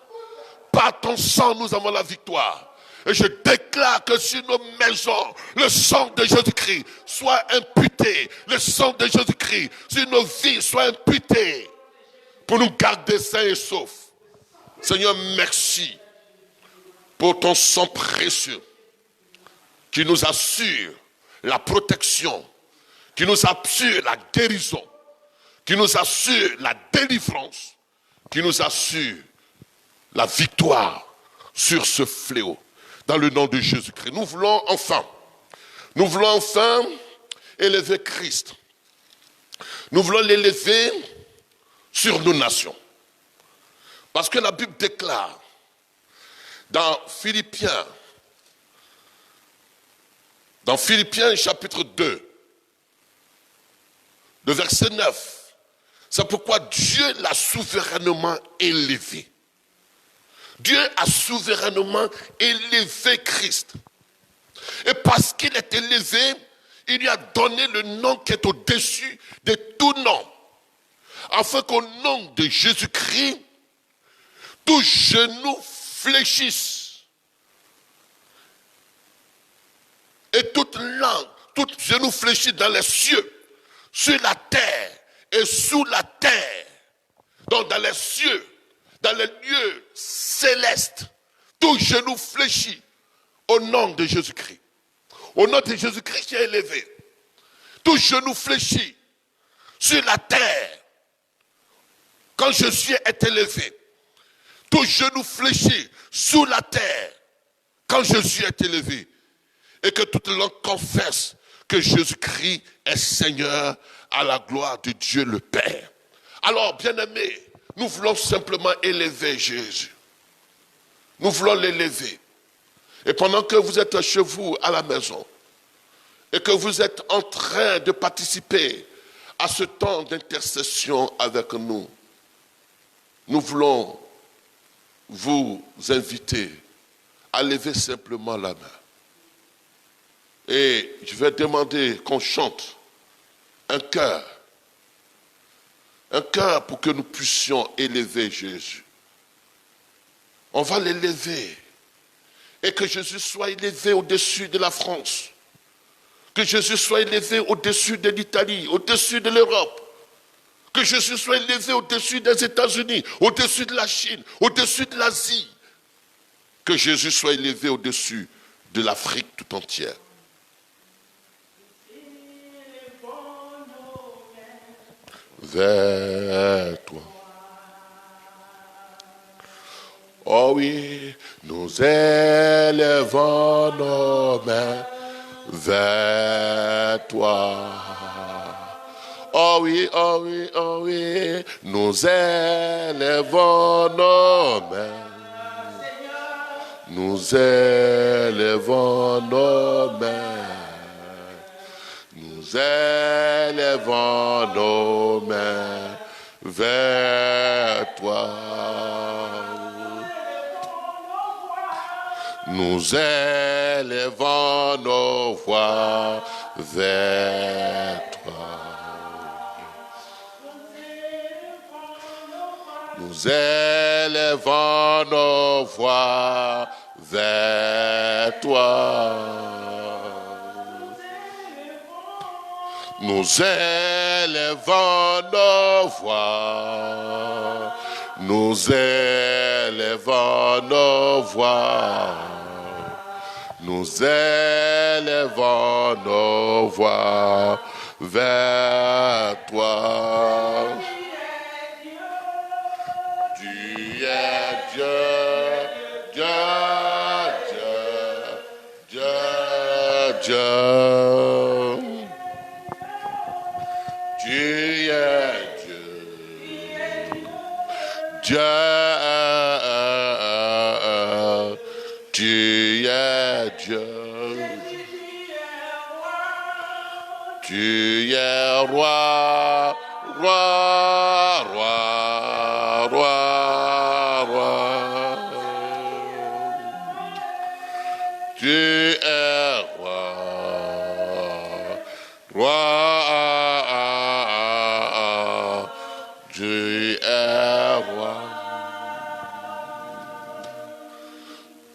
Par ton sang, nous avons la victoire. Et je déclare que sur nos maisons, le sang de Jésus-Christ soit imputé. Le sang de Jésus-Christ sur nos vies soit imputé pour nous garder sains et saufs. Seigneur, merci pour ton sang précieux qui nous assure la protection, qui nous assure la guérison, qui nous assure la délivrance, qui nous assure la victoire sur ce fléau. Dans le nom de Jésus-Christ. Nous voulons enfin élever Christ. Nous voulons l'élever sur nos nations. Parce que la Bible déclare dans Philippiens chapitre 2, le verset 9, c'est pourquoi Dieu l'a souverainement élevé. Dieu a souverainement élevé Christ. Et parce qu'il est élevé, il lui a donné le nom qui est au-dessus de tout nom. Afin qu'au nom de Jésus-Christ, tout genou fléchisse. Et toute langue, tout genou fléchisse dans les cieux, sur la terre et sous la terre. Donc dans les cieux, dans les lieux célestes, tout genou fléchit au nom de Jésus-Christ. Au nom de Jésus-Christ qui est élevé. Tout genou fléchit sur la terre. Quand Jésus est élevé, tout genou fléchit sous la terre. Quand Jésus est élevé. Et que toute langue confesse que Jésus-Christ est Seigneur à la gloire de Dieu le Père. Alors, bien-aimés, nous voulons simplement élever Jésus. Nous voulons l'élever. Et pendant que vous êtes chez vous à la maison, et que vous êtes en train de participer à ce temps d'intercession avec nous, nous voulons vous inviter à lever simplement la main. Et je vais demander qu'on chante un chœur pour que nous puissions élever Jésus. On va l'élever. Et que Jésus soit élevé au-dessus de la France. Que Jésus soit élevé au-dessus de l'Italie, au-dessus de l'Europe. Que Jésus soit élevé au-dessus des États-Unis, au-dessus de la Chine, au-dessus de l'Asie. Que Jésus soit élevé au-dessus de l'Afrique tout entière. Vers toi. Oh oui, nous élevons nos mains vers toi. Oh oui, oh oui, oh oui, nous élevons nos mains. Nous élevons nos mains. Nous élevons nos mains vers toi. Nous élevons nos voix vers toi. Nous élevons nos voix vers toi. Nous élevons nos voix. Nous élevons nos voix. Nous élevons nos voix vers toi. Tu es Dieu, Dieu, Dieu, Dieu, Dieu. Tu es Dieu, Dieu, tu es Dieu. Tu es roi, roi, roi, roi, roi. Tu es roi, roi, tu es roi.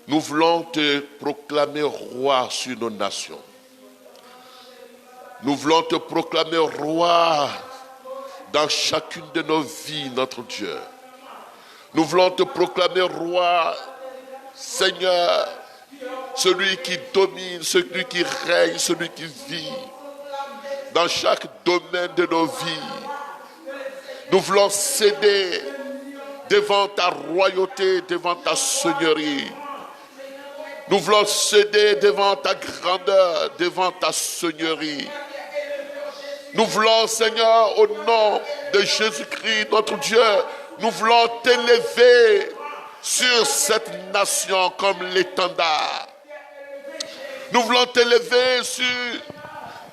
Nous voulons te proclamer roi sur nos nations. Nous voulons te proclamer roi dans chacune de nos vies, notre Dieu. Nous voulons te proclamer roi, Seigneur, celui qui domine, celui qui règne, celui qui vit dans chaque domaine de nos vies. Nous voulons céder devant ta royauté, devant ta seigneurie. Nous voulons céder devant ta grandeur, devant ta seigneurie. Nous voulons, Seigneur, au nom de Jésus-Christ, notre Dieu, nous voulons t'élever sur cette nation comme l'étendard. Nous voulons t'élever sur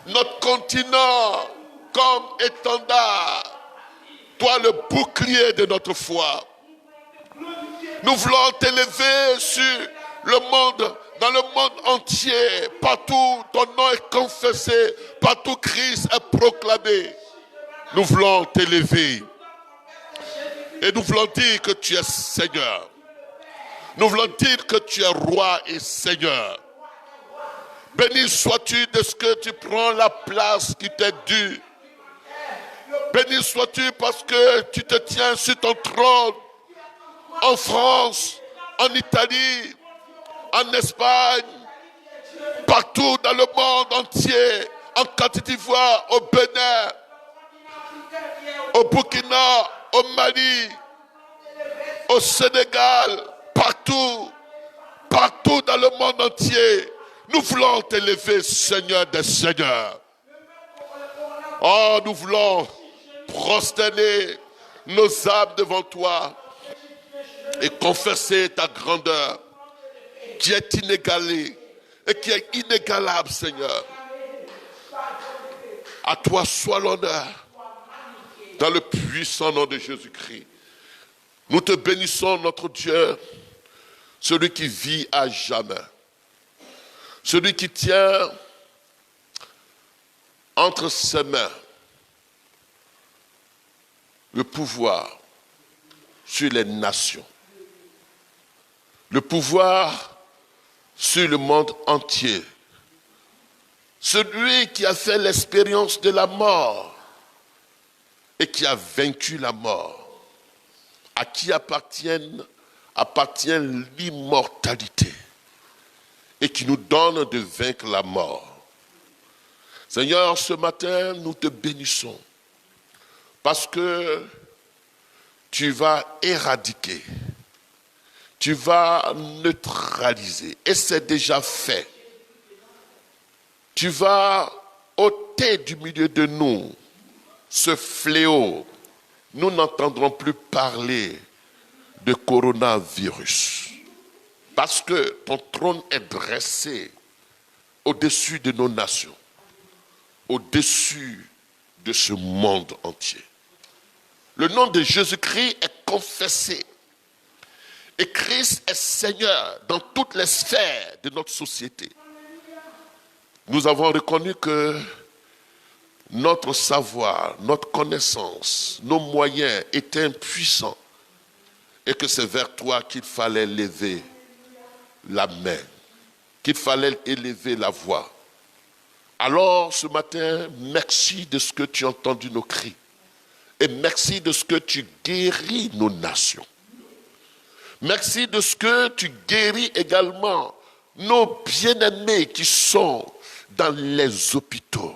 notre continent comme étendard. Toi, le bouclier de notre foi. Nous voulons t'élever sur le monde, dans le monde entier, partout ton nom est confessé, partout Christ est proclamé. Nous voulons t'élever. Et nous voulons dire que tu es Seigneur. Nous voulons dire que tu es roi et Seigneur. Béni sois-tu de ce que tu prends la place qui t'est due. Béni sois-tu parce que tu te tiens sur ton trône en France, en Italie, en Espagne, partout dans le monde entier, en Côte d'Ivoire, au Bénin, au Burkina, au Mali, au Sénégal, partout dans le monde entier. Nous voulons t'élever, Seigneur des Seigneurs. Oh, nous voulons prosterner nos âmes devant toi et confesser ta grandeur qui est inégalée et qui est inégalable, Seigneur. À toi soit l'honneur dans le puissant nom de Jésus-Christ. Nous te bénissons, notre Dieu, celui qui vit à jamais, celui qui tient entre ses mains le pouvoir sur les nations, le pouvoir sur le monde entier, celui qui a fait l'expérience de la mort et qui a vaincu la mort, à qui appartient l'immortalité et qui nous donne de vaincre la mort. Seigneur, ce matin, nous te bénissons parce que tu vas éradiquer, tu vas neutraliser, et c'est déjà fait. Tu vas ôter du milieu de nous ce fléau. Nous n'entendrons plus parler de coronavirus parce que ton trône est dressé au-dessus de nos nations, au-dessus de ce monde entier. Le nom de Jésus-Christ est confessé et Christ est Seigneur dans toutes les sphères de notre société. Nous avons reconnu que notre savoir, notre connaissance, nos moyens étaient impuissants et que c'est vers toi qu'il fallait lever la main, qu'il fallait élever la voix. Alors ce matin, merci de ce que tu as entendu nos cris et merci de ce que tu guéris nos nations. Merci de ce que tu guéris également nos bien-aimés qui sont dans les hôpitaux,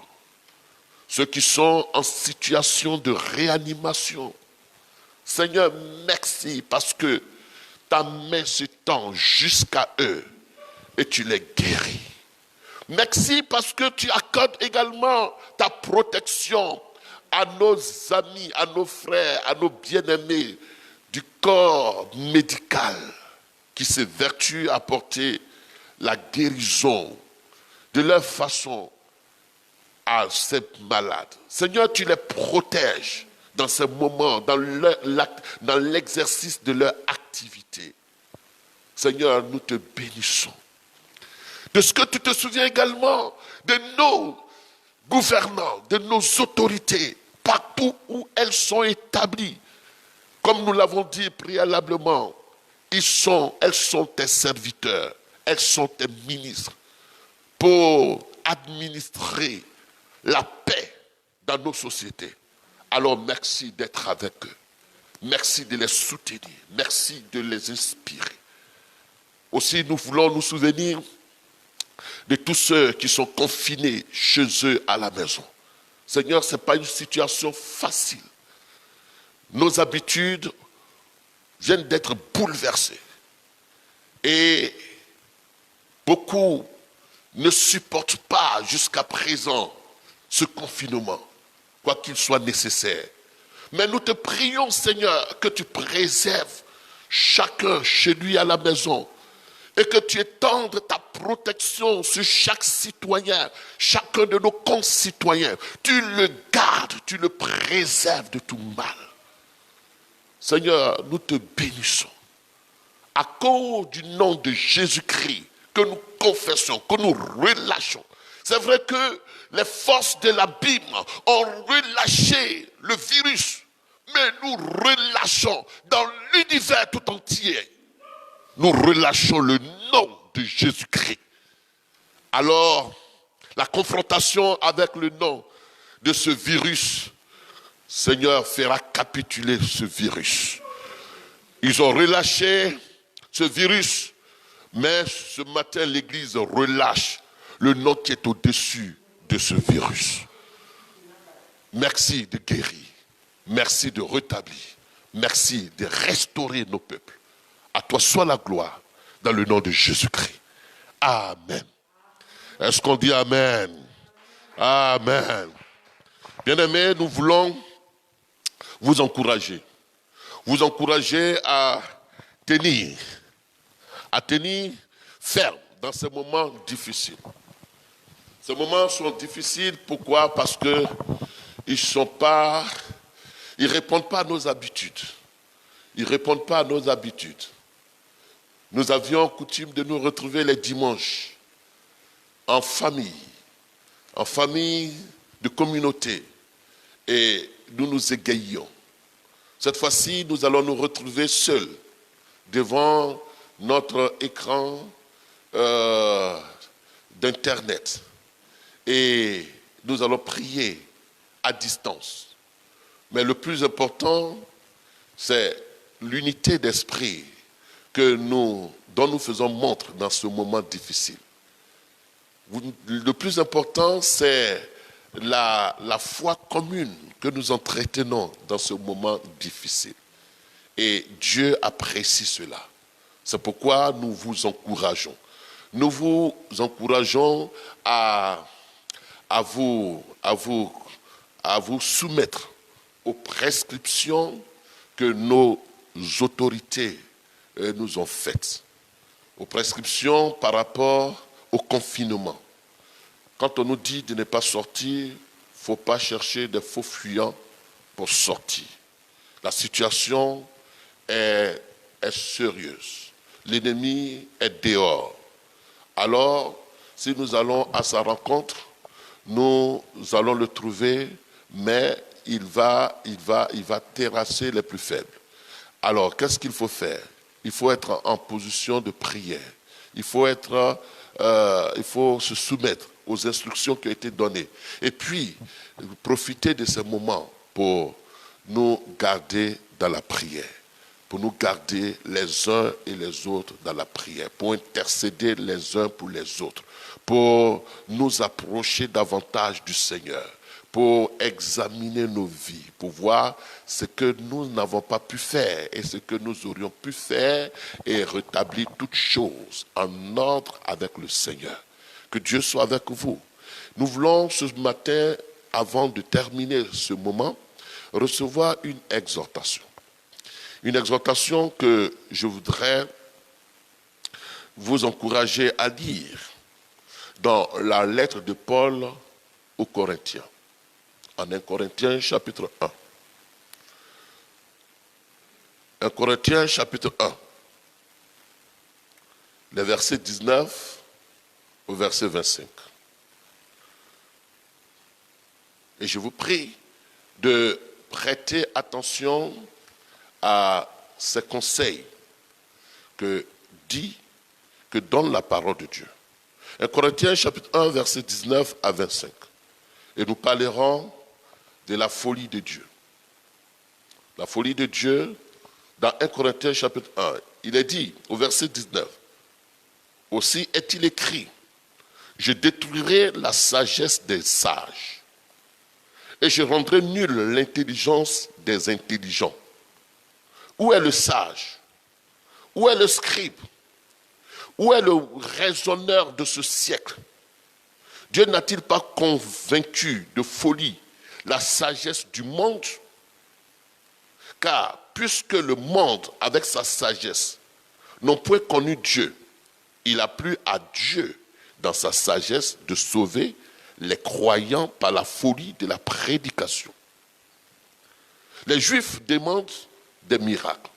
ceux qui sont en situation de réanimation. Seigneur, merci parce que ta main s'étend jusqu'à eux et tu les guéris. Merci parce que tu accordes également ta protection à nos amis, à nos frères, à nos bien-aimés du corps médical qui s'évertuent à apporter la guérison de leur façon à ces malades. Seigneur, tu les protèges dans ces moments, dans l'exercice de leur activité. Seigneur, nous te bénissons. De ce que tu te souviens également de nos gouvernants, de nos autorités, partout où elles sont établies. Comme nous l'avons dit préalablement, elles sont tes serviteurs, elles sont tes ministres pour administrer la paix dans nos sociétés. Alors merci d'être avec eux. Merci de les soutenir. Merci de les inspirer. Aussi, nous voulons nous souvenir de tous ceux qui sont confinés chez eux à la maison. Seigneur, ce n'est pas une situation facile. Nos habitudes viennent d'être bouleversées. Et beaucoup ne supportent pas jusqu'à présent ce confinement, quoi qu'il soit nécessaire. Mais nous te prions, Seigneur, que tu préserves chacun chez lui à la maison et que tu étendes ta protection sur chaque citoyen, chacun de nos concitoyens. Tu le gardes, tu le préserves de tout mal. Seigneur, nous te bénissons. À cause du nom de Jésus-Christ que nous confessons, que nous relâchons. C'est vrai que les forces de l'abîme ont relâché le virus, mais nous relâchons dans l'univers tout entier. Nous relâchons le nom de Jésus-Christ. Alors, la confrontation avec le nom de ce virus, Seigneur, fera capituler ce virus. Ils ont relâché ce virus, mais ce matin, l'Église relâche le nom qui est au-dessus de ce virus. Merci de guérir. Merci de rétablir. Merci de restaurer nos peuples. À toi soit la gloire dans le nom de Jésus-Christ. Amen. Est-ce qu'on dit Amen? Amen. Bien-aimés, nous voulons vous encourager. Vous encourager à tenir ferme dans ces moments difficiles. Ces moments sont difficiles, pourquoi? Parce que ils répondent pas à nos habitudes. Ils répondent pas à nos habitudes. Nous avions coutume de nous retrouver les dimanches en famille de communauté, et nous nous égayions. Cette fois-ci, nous allons nous retrouver seuls devant notre écran d'Internet. Et nous allons prier à distance. Mais le plus important, c'est l'unité d'esprit dont nous faisons montre dans ce moment difficile. Le plus important, c'est la foi commune que nous entretenons dans ce moment difficile. Et Dieu apprécie cela. C'est pourquoi nous vous encourageons. Nous vous encourageons à vous soumettre aux prescriptions que nos autorités nous ont faites. Aux prescriptions par rapport au confinement. Quand on nous dit de ne pas sortir, il ne faut pas chercher des faux fuyants pour sortir. La situation est sérieuse. L'ennemi est dehors. Alors, si nous allons à sa rencontre, nous allons le trouver, mais il va terrasser les plus faibles. Alors, qu'est-ce qu'il faut faire? Il faut être en position de prière. Il faut se soumettre aux instructions qui ont été données. Et puis, profiter de ces moments pour nous garder dans la prière. Pour nous garder les uns et les autres dans la prière. Pour intercéder les uns pour les autres. Pour nous approcher davantage du Seigneur. pour examiner nos vies, pour voir ce que nous n'avons pas pu faire et ce que nous aurions pu faire et rétablir toutes choses en ordre avec le Seigneur. Que Dieu soit avec vous. Nous voulons ce matin, avant de terminer ce moment, recevoir une exhortation. Une exhortation que je voudrais vous encourager à lire dans la lettre de Paul aux Corinthiens. En 1 Corinthiens chapitre 1. 1 Corinthiens chapitre 1. Les versets 19 au verset 25. Et je vous prie de prêter attention à ces conseils que donne la parole de Dieu. 1 Corinthiens chapitre 1 verset 19 à 25. Et nous parlerons de la folie de Dieu. La folie de Dieu, dans 1 Corinthiens chapitre 1, il est dit au verset 19, aussi est-il écrit, je détruirai la sagesse des sages et je rendrai nulle l'intelligence des intelligents. Où est le sage? Où est le scribe? Où est le raisonneur de ce siècle? Dieu n'a-t-il pas convaincu de folie la sagesse du monde? Car puisque le monde, avec sa sagesse, n'ont point connu Dieu, il a plu à Dieu, dans sa sagesse, de sauver les croyants par la folie de la prédication. Les Juifs demandent des miracles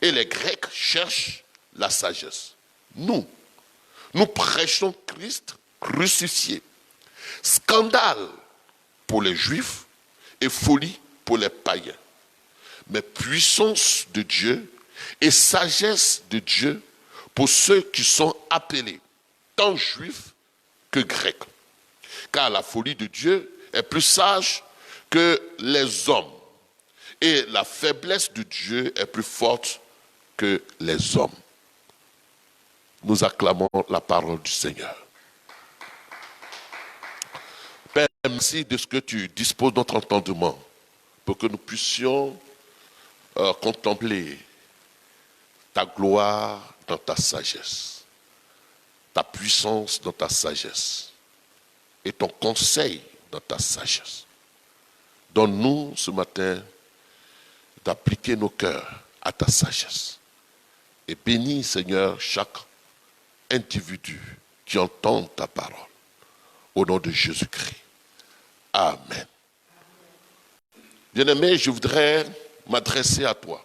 et les Grecs cherchent la sagesse. Nous prêchons Christ crucifié. Scandale pour les Juifs et folie pour les païens. Mais puissance de Dieu et sagesse de Dieu pour ceux qui sont appelés, tant Juifs que Grecs. Car la folie de Dieu est plus sage que les hommes. Et la faiblesse de Dieu est plus forte que les hommes. Nous acclamons la parole du Seigneur. Père, merci de ce que tu disposes de notre entendement pour que nous puissions contempler ta gloire dans ta sagesse, ta puissance dans ta sagesse et ton conseil dans ta sagesse. Donne-nous ce matin d'appliquer nos cœurs à ta sagesse. Et bénis, Seigneur, chaque individu qui entend ta parole. Au nom de Jésus-Christ. Amen. Bien-aimé, je voudrais m'adresser à toi.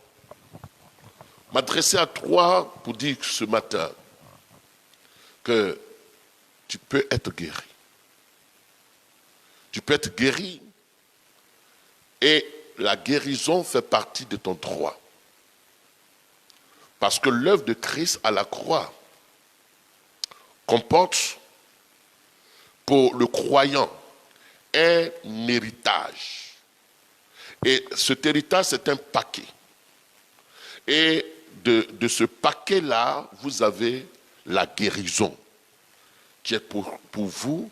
M'adresser à toi pour dire ce matin que tu peux être guéri. Tu peux être guéri et la guérison fait partie de ton droit. Parce que l'œuvre de Christ à la croix comporte pour le croyant un héritage. Et cet héritage, c'est un paquet. Et de ce paquet-là, vous avez la guérison, qui est pour vous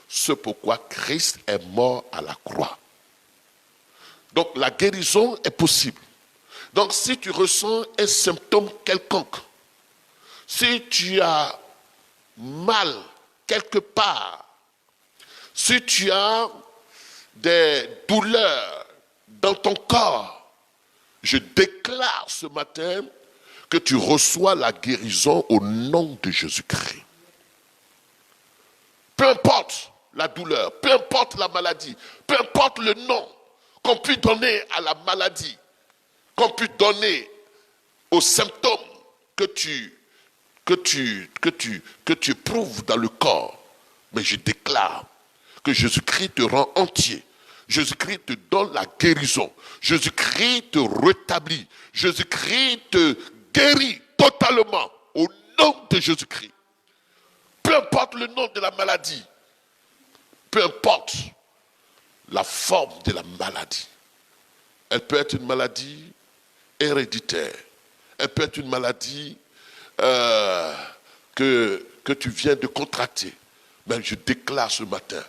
ce pourquoi Christ est mort à la croix. Donc la guérison est possible. Donc si tu ressens un symptôme quelconque, si tu as mal quelque part, si tu as des douleurs dans ton corps, je déclare ce matin que tu reçois la guérison au nom de Jésus-Christ. Peu importe la douleur, peu importe la maladie, peu importe le nom qu'on puisse donner à la maladie, qu'on puisse donner aux symptômes que tu éprouves dans le corps, mais je déclare que Jésus-Christ te rend entier. Jésus-Christ te donne la guérison. Jésus-Christ te rétablit. Jésus-Christ te guérit totalement au nom de Jésus-Christ. Peu importe le nom de la maladie, peu importe la forme de la maladie. Elle peut être une maladie héréditaire. Elle peut être une maladie que tu viens de contracter. Mais je déclare ce matin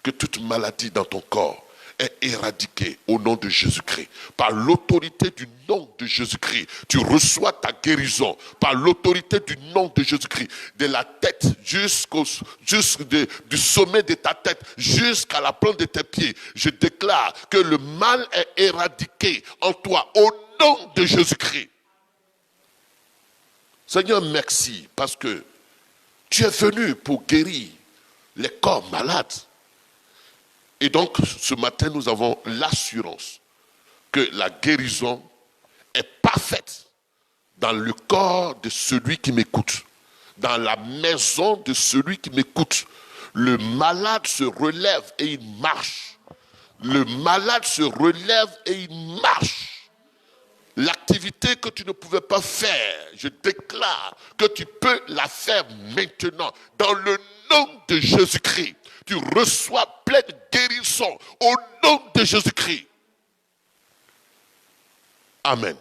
que toute maladie dans ton corps est éradiquée au nom de Jésus-Christ. Par l'autorité du nom de Jésus-Christ, tu reçois ta guérison. Par l'autorité du nom de Jésus-Christ, de la tête du sommet de ta tête jusqu'à la plante de tes pieds, je déclare que le mal est éradiqué en toi au nom de Jésus-Christ. Seigneur, merci parce que tu es venu pour guérir les corps malades. Et donc, ce matin, nous avons l'assurance que la guérison est parfaite dans le corps de celui qui m'écoute, dans la maison de celui qui m'écoute. Le malade se relève et il marche. Le malade se relève et il marche. L'activité que tu ne pouvais pas faire, je déclare que tu peux la faire maintenant. Dans le nom de Jésus-Christ, tu reçois pleine guérison au nom de Jésus-Christ. Amen.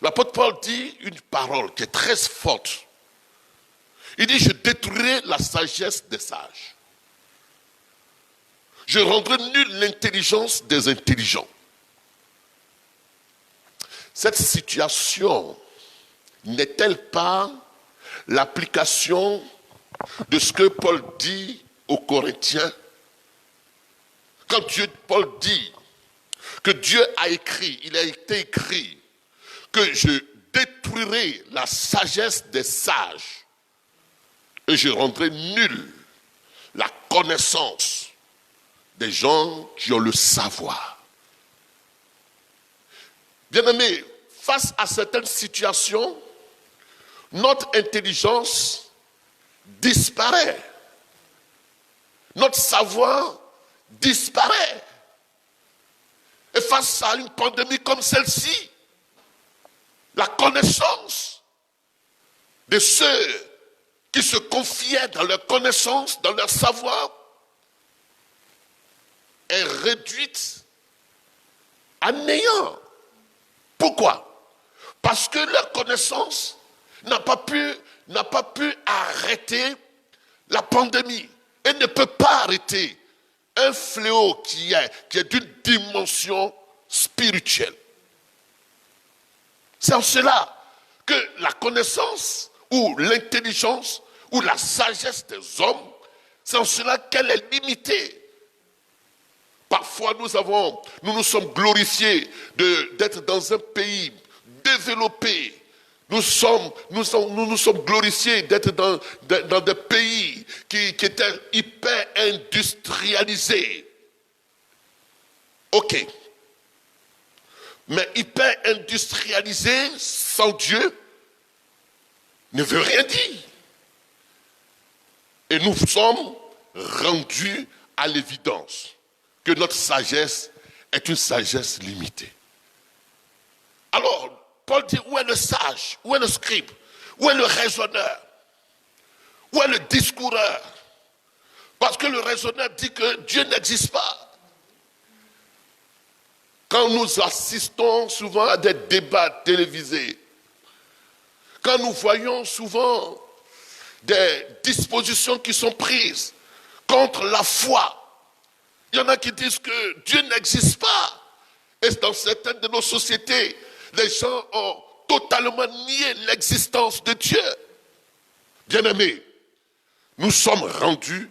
L'apôtre Paul dit une parole qui est très forte. Il dit, je détruirai la sagesse des sages. Je rendrai nulle l'intelligence des intelligents. Cette situation n'est-elle pas l'application de ce que Paul dit aux Corinthiens? Quand Paul dit que Dieu a écrit, il a été écrit que je détruirai la sagesse des sages et je rendrai nulle la connaissance des gens qui ont le savoir. Bien-aimés, face à certaines situations, notre intelligence disparaît. Notre savoir disparaît. Et face à une pandémie comme celle-ci, la connaissance de ceux qui se confiaient dans leur connaissance, dans leur savoir, est réduite à néant. Pourquoi? Parce que leur connaissance n'a pas pu arrêter la pandémie et ne peut pas arrêter un fléau qui est d'une dimension spirituelle. C'est en cela que la connaissance ou l'intelligence ou la sagesse des hommes, c'est en cela qu'elle est limitée. Parfois, nous nous sommes glorifiés d'être dans un pays développé. Nous nous sommes glorifiés d'être dans des pays qui étaient hyper industrialisés. Ok. Mais hyper industrialisé sans Dieu ne veut rien dire. Et nous sommes rendus à l'évidence que notre sagesse est une sagesse limitée. Alors, Paul dit, où est le sage? Où est le scribe? Où est le raisonneur? Où est le discoureur? Parce que le raisonneur dit que Dieu n'existe pas. Quand nous assistons souvent à des débats télévisés, quand nous voyons souvent des dispositions qui sont prises contre la foi, il y en a qui disent que Dieu n'existe pas. Et dans certaines de nos sociétés, les gens ont totalement nié l'existence de Dieu. Bien-aimés, nous sommes rendus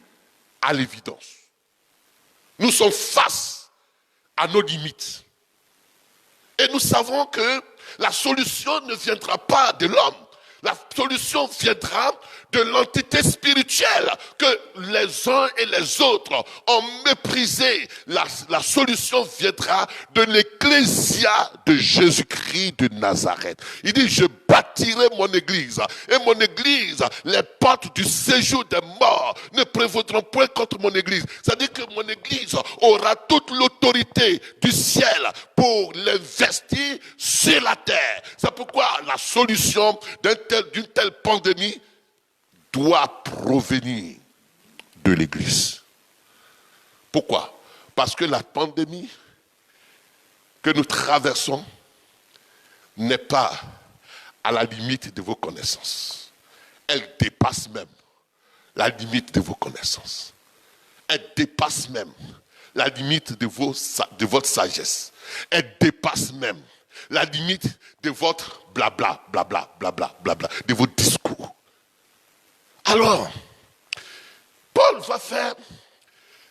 à l'évidence. Nous sommes face à nos limites. Et nous savons que la solution ne viendra pas de l'homme. La solution viendra de l'entité spirituelle que les uns et les autres ont méprisé. La solution viendra de l'ecclésia de Jésus-Christ de Nazareth. Il dit, je bâtirai mon église. Et mon église, les portes du séjour des morts ne prévaudront point contre mon église. C'est-à-dire que mon église aura toute l'autorité du ciel pour l'investir sur la terre. C'est pourquoi la solution d'une telle pandémie doit provenir de l'Église. Pourquoi? Parce que la pandémie que nous traversons n'est pas à la limite de vos connaissances. Elle dépasse même la limite de vos connaissances. elle dépasse même la limite de votre sagesse. Elle dépasse même la limite de votre blabla, blabla, blabla, blabla, de vos discours. Alors, Paul va faire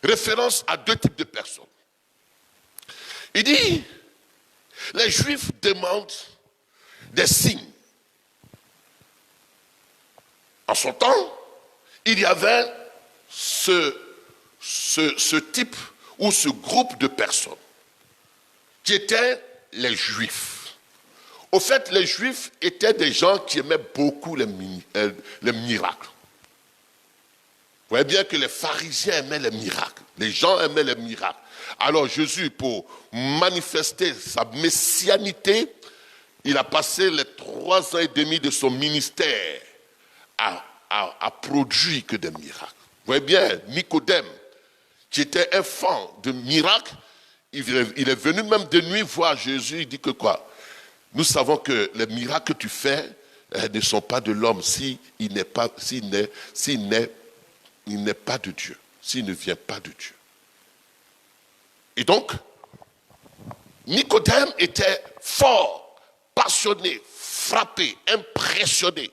référence à deux types de personnes. Il dit, les Juifs demandent des signes. En son temps, il y avait ce type ou ce groupe de personnes qui étaient les Juifs. Au fait, les Juifs étaient des gens qui aimaient beaucoup les miracles. Vous voyez bien que les pharisiens aimaient les miracles. Les gens aimaient les miracles. Alors Jésus, pour manifester sa messianité, il a passé les 3 ans et demi de son ministère à produire que des miracles. Vous voyez bien, Nicodème, qui était un fan de miracles, il est venu même de nuit voir Jésus, il dit que quoi? Nous savons que les miracles que tu fais ne sont pas de l'homme s'il n'est pas de Dieu, s'il ne vient pas de Dieu. Et donc, Nicodème était fort, passionné, frappé, impressionné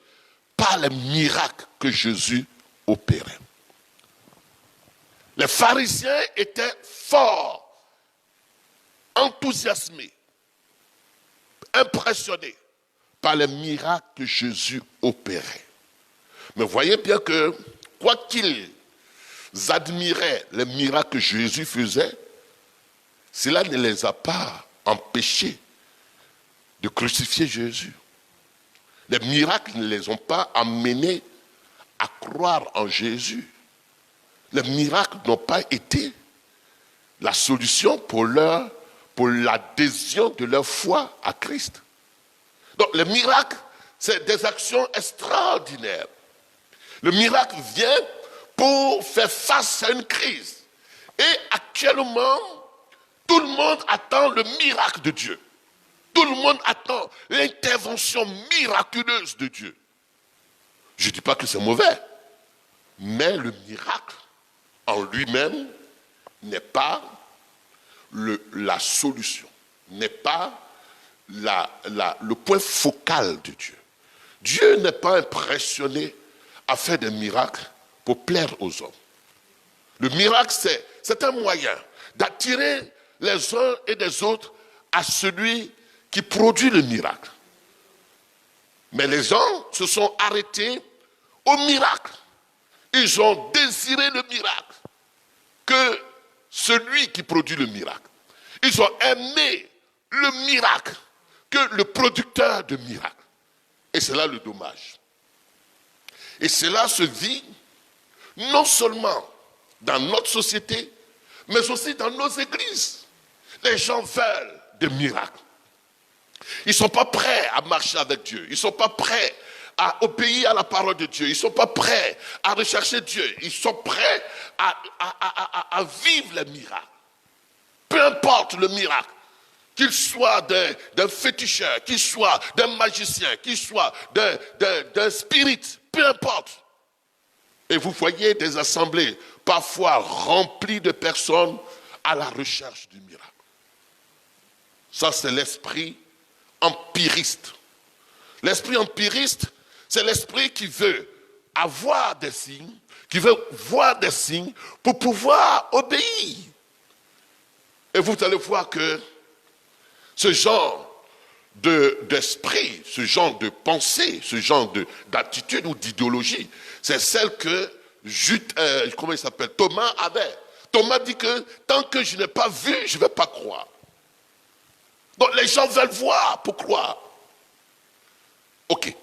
par les miracles que Jésus opérait. Les pharisiens étaient forts, enthousiasmés, impressionnés par les miracles que Jésus opérait. Mais voyez bien que, quoi qu'ils admiraient les miracles que Jésus faisait, cela ne les a pas empêchés de crucifier Jésus. Les miracles ne les ont pas amenés à croire en Jésus. Les miracles n'ont pas été la solution pour l'adhésion de leur foi à Christ. Donc les miracles, c'est des actions extraordinaires. Le miracle vient pour faire face à une crise. Et actuellement, tout le monde attend le miracle de Dieu. Tout le monde attend l'intervention miraculeuse de Dieu. Je ne dis pas que c'est mauvais, mais le miracle en lui-même n'est pas la solution, n'est pas le point focal de Dieu. Dieu n'est pas impressionné à faire des miracles pour plaire aux hommes. Le miracle, c'est un moyen d'attirer les uns et les autres à celui qui produit le miracle. Mais les gens se sont arrêtés au miracle. Ils ont désiré le miracle que celui qui produit le miracle. Ils ont aimé le miracle que le producteur de miracle. Et c'est là le dommage. Et cela se vit non seulement dans notre société, mais aussi dans nos églises. Les gens veulent des miracles. Ils ne sont pas prêts à marcher avec Dieu. Ils ne sont pas prêts à obéir à la parole de Dieu. Ils ne sont pas prêts à rechercher Dieu. Ils sont prêts à vivre les miracles. Peu importe le miracle, qu'il soit d'un féticheur, qu'il soit d'un magicien, qu'il soit d'un spirit, peu importe. Et vous voyez des assemblées parfois remplies de personnes à la recherche du miracle. Ça, c'est l'esprit empiriste. L'esprit empiriste, c'est l'esprit qui veut avoir des signes, qui veut voir des signes pour pouvoir obéir. Et vous allez voir que ce genre d'esprit, ce genre de pensée, ce genre d'attitude ou d'idéologie, c'est celle que Thomas avait. Thomas dit que tant que je n'ai pas vu, je ne vais pas croire. Donc les gens veulent voir pour croire. Ok.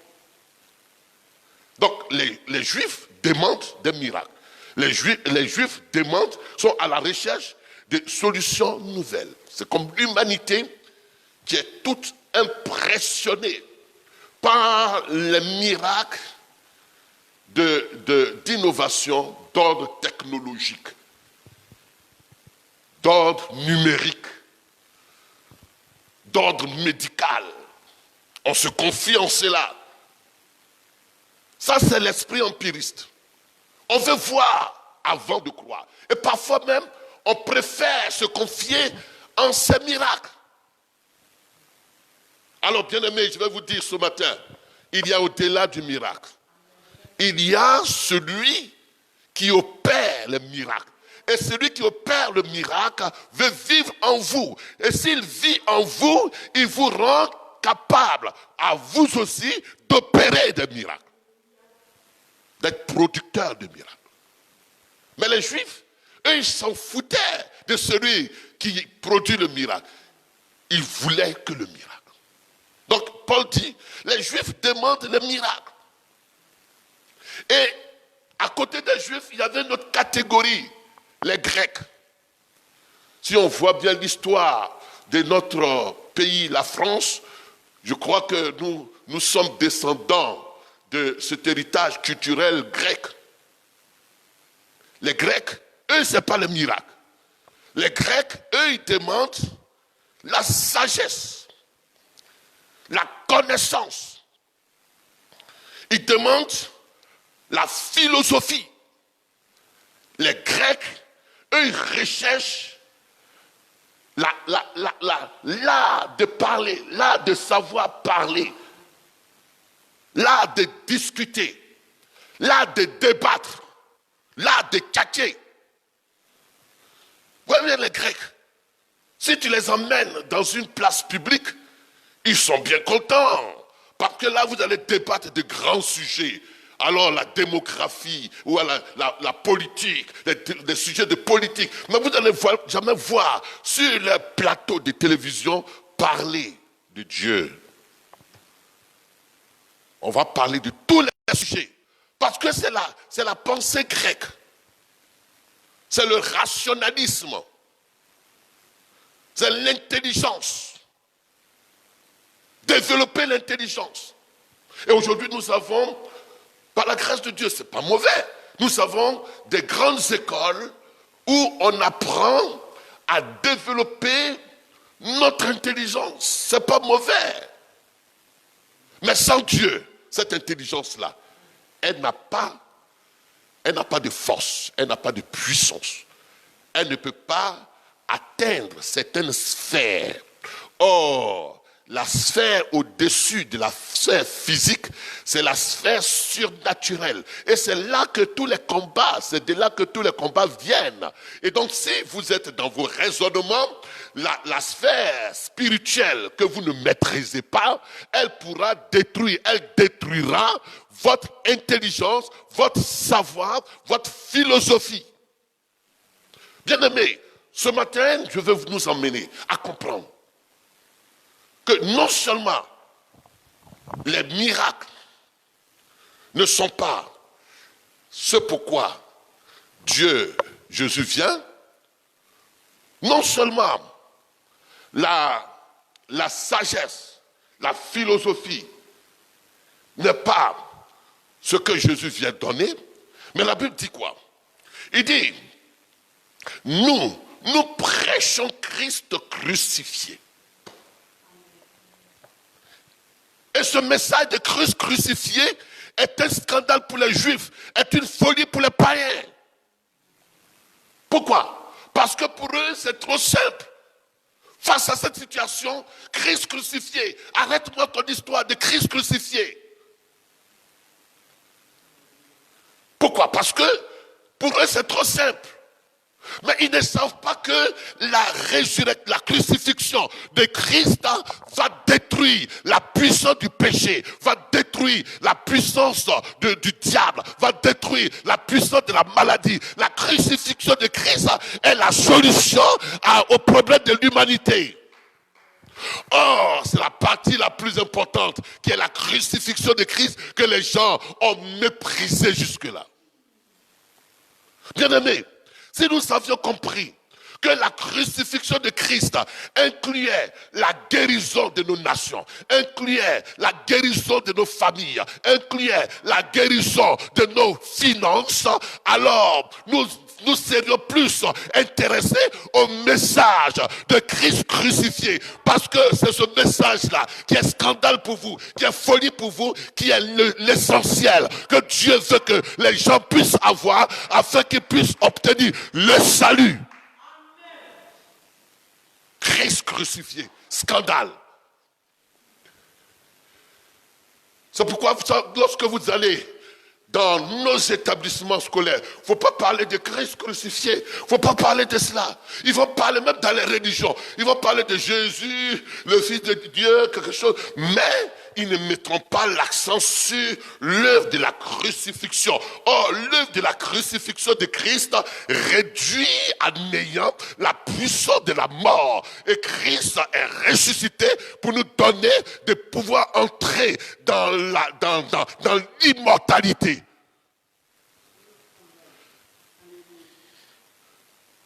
Donc les Juifs demandent des miracles. Les Juifs sont à la recherche de solutions nouvelles. C'est comme l'humanité qui est toute impressionnée par les miracles d'innovation d'ordre technologique, d'ordre numérique, d'ordre médical. On se confie en cela. Ça, c'est l'esprit empiriste. On veut voir avant de croire. Et parfois même, on préfère se confier en ces miracles. Alors, bien-aimés, je vais vous dire ce matin, il y a au-delà du miracle. Il y a celui qui opère le miracle. Et celui qui opère le miracle veut vivre en vous. Et s'il vit en vous, il vous rend capable, à vous aussi, d'opérer des miracles. D'être producteur de miracles. Mais les Juifs, eux, ils s'en foutaient de celui qui produit le miracle. Ils voulaient que le miracle. Donc, Paul dit, les Juifs demandent le miracle. Et à côté des Juifs, il y avait une autre catégorie, les Grecs. Si on voit bien l'histoire de notre pays, la France, je crois que nous sommes descendants de cet héritage culturel grec. Les Grecs, eux, ce n'est pas le miracle. Les Grecs, eux, ils demandent la sagesse, la connaissance. Ils demandent la philosophie. Les Grecs, eux, ils recherchent l'art de parler, l'art de savoir parler, l'art de discuter, l'art de débattre, l'art de tchatcher. Vous voyez les Grecs, si tu les emmènes dans une place publique, ils sont bien contents. Parce que là, vous allez débattre de grands sujets. Alors la démographie ou la politique, des sujets de politique. Mais vous n'allez jamais voir sur le plateau de télévision parler de Dieu. On va parler de tous les sujets. Parce que c'est la pensée grecque. C'est le rationalisme. C'est l'intelligence. Développer l'intelligence. Et aujourd'hui, nous avons, par la grâce de Dieu, ce n'est pas mauvais. Nous avons des grandes écoles où on apprend à développer notre intelligence. Ce n'est pas mauvais. Mais sans Dieu, cette intelligence-là, elle n'a pas de force, elle n'a pas de puissance. Elle ne peut pas atteindre certaines sphères. Or, la sphère au-dessus de la sphère physique, c'est la sphère surnaturelle. Et c'est là que tous les combats, c'est de là que tous les combats viennent. Et donc, si vous êtes dans vos raisonnements, la sphère spirituelle que vous ne maîtrisez pas, elle pourra détruire, elle détruira votre intelligence, votre savoir, votre philosophie. Bien-aimés, ce matin, je veux nous emmener à comprendre que non seulement les miracles ne sont pas ce pourquoi Jésus vient, non seulement la sagesse, la philosophie n'est pas ce que Jésus vient donner, mais la Bible dit quoi? Il dit, nous prêchons Christ crucifié. Et ce message de Christ crucifié est un scandale pour les Juifs, est une folie pour les païens. Pourquoi? Parce que pour eux, c'est trop simple. Face à cette situation, Christ crucifié. Arrête-moi ton histoire de Christ crucifié. Pourquoi? Parce que pour eux, c'est trop simple. Mais ils ne savent pas que la crucifixion de Christ va détruire la puissance du péché, va détruire la puissance du diable, va détruire la puissance de la maladie. La crucifixion de Christ est la solution au problème de l'humanité. Or, c'est la partie la plus importante, qui est la crucifixion de Christ, que les gens ont méprisé jusque-là. Bien-aimés, si nous avions compris que la crucifixion de Christ incluait la guérison de nos nations, incluait la guérison de nos familles, incluait la guérison de nos finances, alors nous nous serions plus intéressés au message de Christ crucifié. Parce que c'est ce message-là qui est scandale pour vous, qui est folie pour vous, qui est l'essentiel que Dieu veut que les gens puissent avoir afin qu'ils puissent obtenir le salut. Christ crucifié, scandale. C'est pourquoi lorsque vous allez dans nos établissements scolaires, il ne faut pas parler de Christ crucifié, il ne faut pas parler de cela. Ils vont parler même dans les religions, ils vont parler de Jésus, le Fils de Dieu, quelque chose, mais ils ne mettront pas l'accent sur l'œuvre de la crucifixion. Or, l'œuvre de la crucifixion de Christ réduit à néant la puissance de la mort. Et Christ est ressuscité pour nous donner de pouvoir entrer dans l'immortalité.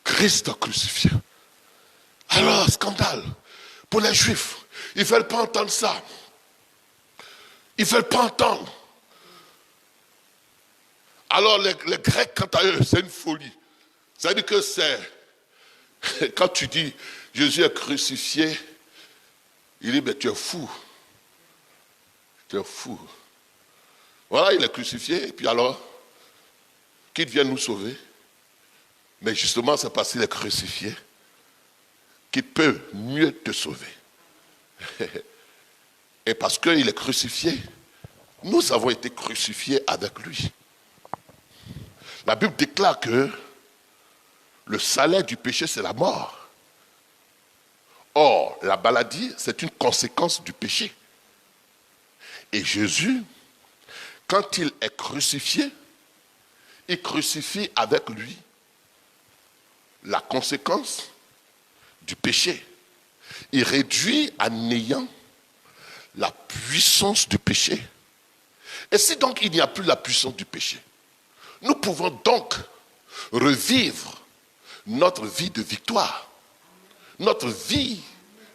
Christ crucifié. Alors, scandale pour les Juifs. Ils ne veulent pas entendre ça. Ils ne veulent pas entendre. Alors, les Grecs, quant à eux, c'est une folie. C'est-à-dire que c'est... Quand tu dis Jésus est crucifié, il dit, mais tu es fou. Tu es fou. Voilà, il est crucifié, et puis alors, qu'il vienne nous sauver. Mais justement, c'est parce qu'il est crucifié qu'il peut mieux te sauver. Et parce qu'il est crucifié, nous avons été crucifiés avec lui. La Bible déclare que le salaire du péché, c'est la mort. Or, la maladie, c'est une conséquence du péché. Et Jésus, quand il est crucifié, il crucifie avec lui la conséquence du péché. Il réduit à néant la puissance du péché. Et si donc il n'y a plus la puissance du péché, nous pouvons donc revivre notre vie de victoire, notre vie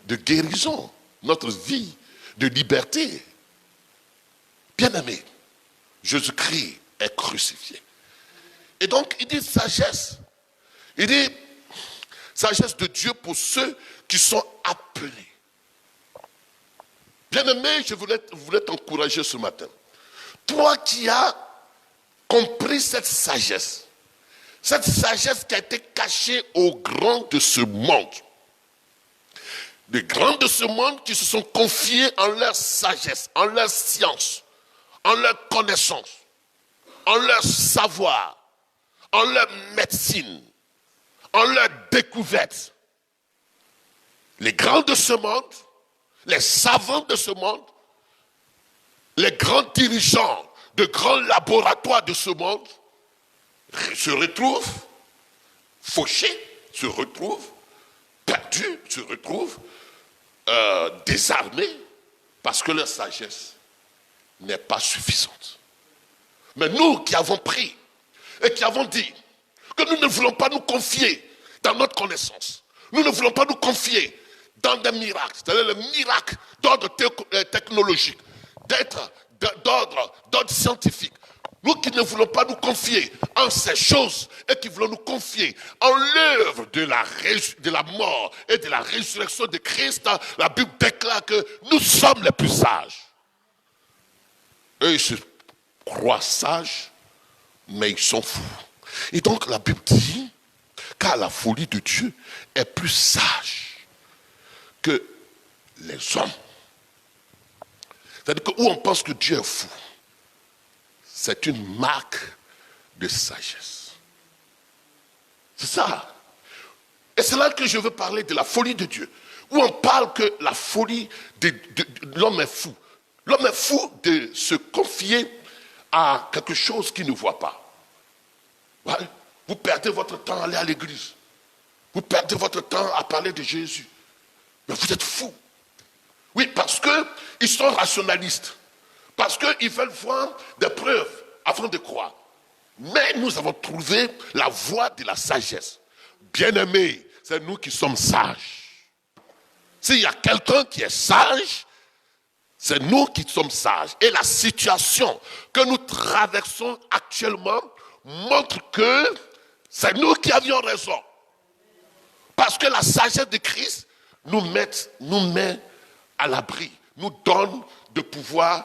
de guérison, notre vie de liberté. Bien-aimé, Jésus-Christ est crucifié. Et donc il dit sagesse. Il dit sagesse de Dieu pour ceux qui sont appelés. Bien-aimé, je voulais t'encourager ce matin. Toi qui as compris cette sagesse qui a été cachée aux grands de ce monde. Les grands de ce monde qui se sont confiés en leur sagesse, en leur science, en leur connaissance, en leur savoir, en leur médecine, en leur découverte. Les grands de ce monde, les savants de ce monde, les grands dirigeants de grands laboratoires de ce monde se retrouvent fauchés, se retrouvent perdus, se retrouvent désarmés parce que leur sagesse n'est pas suffisante. Mais nous qui avons pris et qui avons dit que nous ne voulons pas nous confier dans notre connaissance, nous ne voulons pas nous confier dans des miracles, c'est-à-dire le miracle d'ordre technologique, d'ordre scientifique. Nous qui ne voulons pas nous confier en ces choses et qui voulons nous confier en l'œuvre de la mort et de la résurrection de Christ, la Bible déclare que nous sommes les plus sages. Eux, ils se croient sages, mais ils sont fous. Et donc la Bible dit, car la folie de Dieu est plus sage que les hommes. C'est-à-dire que où on pense que Dieu est fou, c'est une marque de sagesse. C'est ça. Et c'est là que je veux parler de la folie de Dieu. Où on parle que la folie de l'homme est fou. L'homme est fou de se confier à quelque chose qu'il ne voit pas. Ouais. Vous perdez votre temps à aller à l'église. Vous perdez votre temps à parler de Jésus. Mais vous êtes fou. Oui, parce qu'ils sont rationalistes. Parce qu'ils veulent voir des preuves afin de croire. Mais nous avons trouvé la voie de la sagesse. Bien-aimés, c'est nous qui sommes sages. S'il y a quelqu'un qui est sage, c'est nous qui sommes sages. Et la situation que nous traversons actuellement montre que C'est nous qui avions raison. Parce que la sagesse de Christ nous met à l'abri, nous donne de pouvoir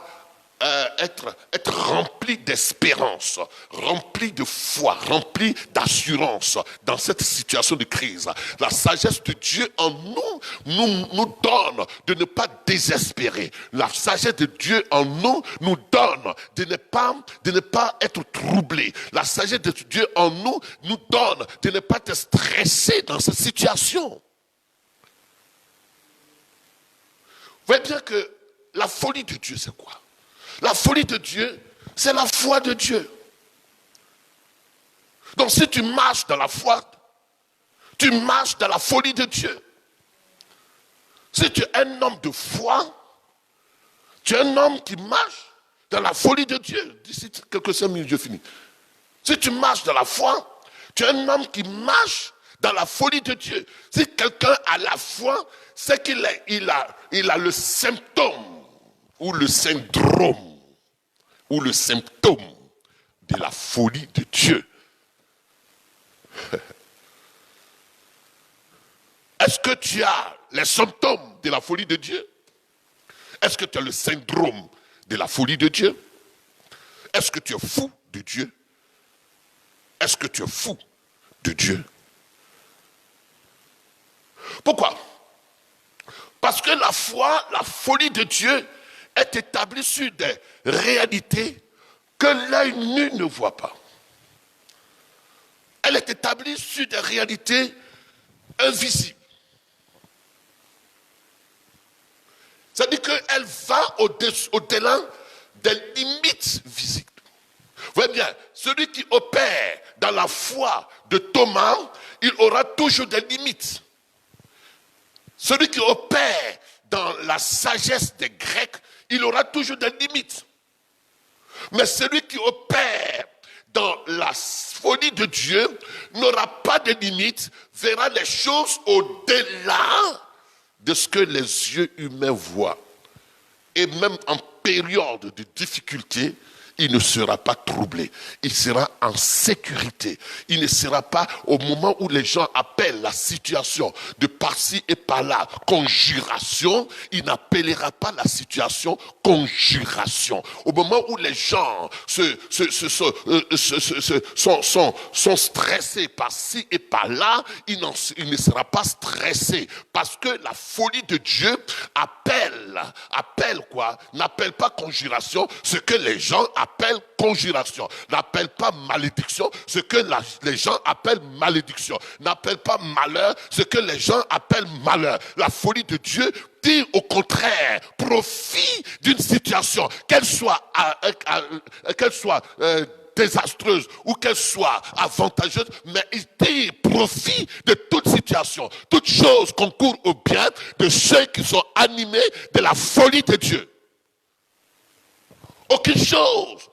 être rempli d'espérance, rempli de foi, rempli d'assurance dans cette situation de crise. La sagesse de Dieu en nous donne de ne pas désespérer. La sagesse de Dieu en nous donne de ne pas être troublé. La sagesse de Dieu en nous donne de ne pas être stressé dans cette situation. Vous voyez bien que la folie de Dieu, c'est quoi? La folie de Dieu, c'est la foi de Dieu. Donc si tu marches dans la foi, tu marches dans la folie de Dieu. Si tu es un homme de foi, tu es un homme qui marche dans la folie de Dieu. D'ici quelques 5 minutes, je finis. Si tu marches dans la foi, tu es un homme qui marche dans la folie de Dieu. Si quelqu'un a la foi, c'est qu'il a le symptôme ou le syndrome ou le symptôme de la folie de Dieu. Est-ce que tu as les symptômes de la folie de Dieu? Est-ce que tu as le syndrome de la folie de Dieu? Est-ce que tu es fou de Dieu? Est-ce que tu es fou de Dieu? Pourquoi? Parce que la foi, la folie de Dieu est établie sur des réalités que l'œil nu ne voit pas. Elle est établie sur des réalités invisibles. C'est-à-dire qu'elle va au-delà des limites visibles. Vous voyez bien, celui qui opère dans la foi de Thomas, il aura toujours des limites. Celui qui opère dans la sagesse des Grecs, il aura toujours des limites. Mais celui qui opère dans la folie de Dieu n'aura pas de limites, verra les choses au-delà de ce que les yeux humains voient. Et même en période de difficulté, il ne sera pas troublé. Il sera en sécurité. Il ne sera pas, au moment où les gens appellent la situation de par-ci et par-là conjuration, il n'appellera pas la situation conjuration. Au moment où les gens sont stressés par-ci et par-là, il ne sera pas stressé. Parce que la folie de Dieu appelle quoi? N'appelle pas conjuration, ce que les gens appelle conjuration, n'appelle pas malédiction, ce que les gens appellent malédiction, n'appelle pas malheur, ce que les gens appellent malheur. La folie de Dieu dit au contraire, profit d'une situation, qu'elle soit désastreuse ou qu'elle soit avantageuse, mais il tire profit de toute situation. Toute chose concourt au bien de ceux qui sont animés de la folie de Dieu. Aucune chose,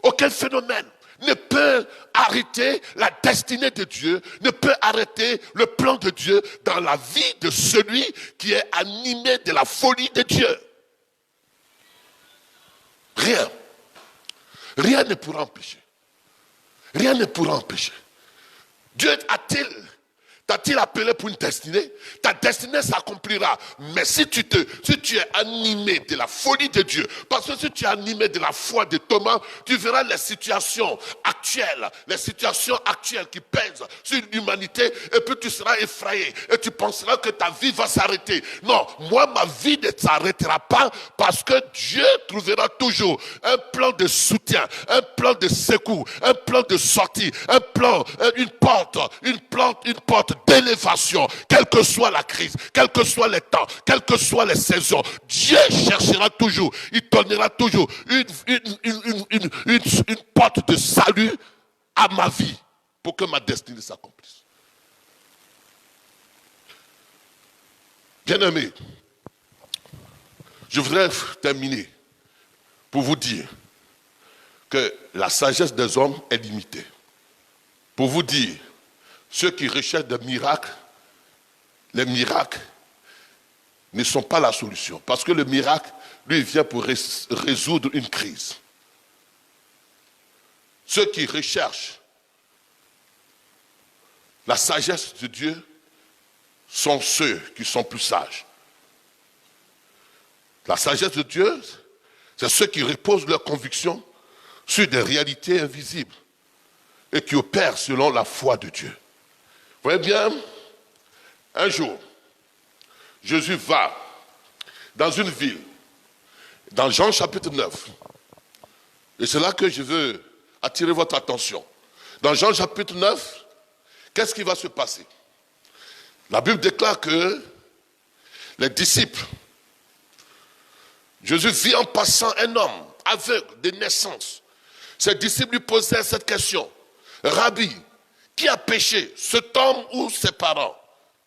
aucun phénomène ne peut arrêter la destinée de Dieu, ne peut arrêter le plan de Dieu dans la vie de celui qui est animé de la folie de Dieu. Rien. Rien ne pourra empêcher. Rien ne pourra empêcher. Dieu t'a-t-il appelé pour une destinée? Ta destinée s'accomplira. Mais si tu es animé de la folie de Dieu, parce que si tu es animé de la foi de Thomas, tu verras les situations actuelles qui pèsent sur l'humanité, et puis tu seras effrayé, et tu penseras que ta vie va s'arrêter. Non, moi, ma vie ne s'arrêtera pas, parce que Dieu trouvera toujours un plan de soutien, un plan de secours, un plan de sortie, un plan, une porte d'élévation, quelle que soit la crise, quels que soient les temps, quelles que soient les saisons. Dieu cherchera toujours, il donnera toujours une porte de salut à ma vie pour que ma destinée s'accomplisse. Bien-aimés, je voudrais terminer pour vous dire que la sagesse des hommes est limitée. Pour vous dire, ceux qui recherchent des miracles, les miracles ne sont pas la solution. Parce que le miracle, lui, vient pour résoudre une crise. Ceux qui recherchent La sagesse de Dieu sont ceux qui sont plus sages. La sagesse de Dieu, c'est ceux qui reposent leurs convictions sur des réalités invisibles et qui opèrent selon la foi de Dieu. Vous voyez bien, un jour, Jésus va dans une ville, dans Jean chapitre 9, et c'est là que je veux attirer votre attention. Dans Jean chapitre 9, qu'est-ce qui va se passer? La Bible déclare que les disciples, Jésus vit en passant un homme aveugle de naissance. Ses disciples lui posaient cette question: Rabbi, qui a péché, cet homme ou ses parents,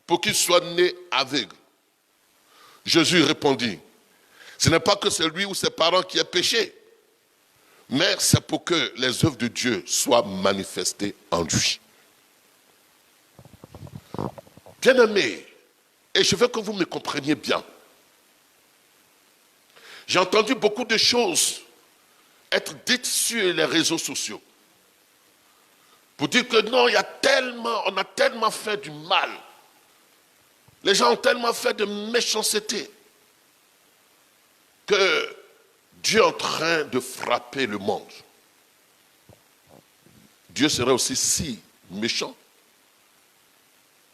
pour qu'il soit né aveugle? Jésus répondit: ce n'est pas que c'est lui ou ses parents qui a péché, mais c'est pour que les œuvres de Dieu soient manifestées en lui. Bien-aimés, et je veux que vous me compreniez bien, j'ai entendu beaucoup de choses être dites sur les réseaux sociaux pour dire que non, on a tellement fait du mal. Les gens ont tellement fait de méchanceté que Dieu est en train de frapper le monde. Dieu serait aussi si méchant?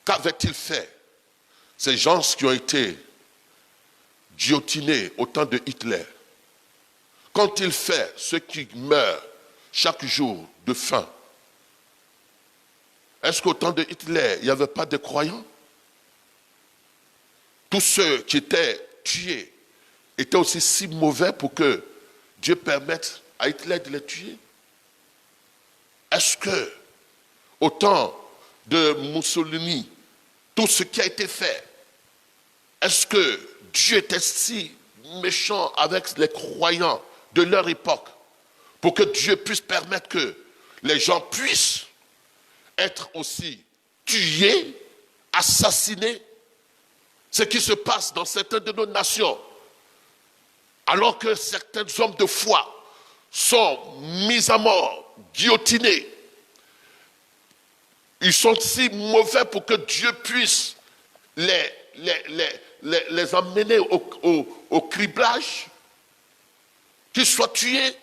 Qu'avait-il fait ces gens qui ont été guillotinés au temps de Hitler? Qu'ont-ils fait ceux qui meurent chaque jour de faim? Est-ce qu'au temps de Hitler, il n'y avait pas de croyants? Tous ceux qui étaient tués étaient aussi si mauvais pour que Dieu permette à Hitler de les tuer? Est-ce que, au temps de Mussolini, tout ce qui a été fait, est-ce que Dieu était si méchant avec les croyants de leur époque pour que Dieu puisse permettre que les gens puissent être aussi tués, assassinés? Ce qui se passe dans certaines de nos nations, alors que certains hommes de foi sont mis à mort, guillotinés. Ils sont si mauvais pour que Dieu puisse les amener au criblage, qu'ils soient tués.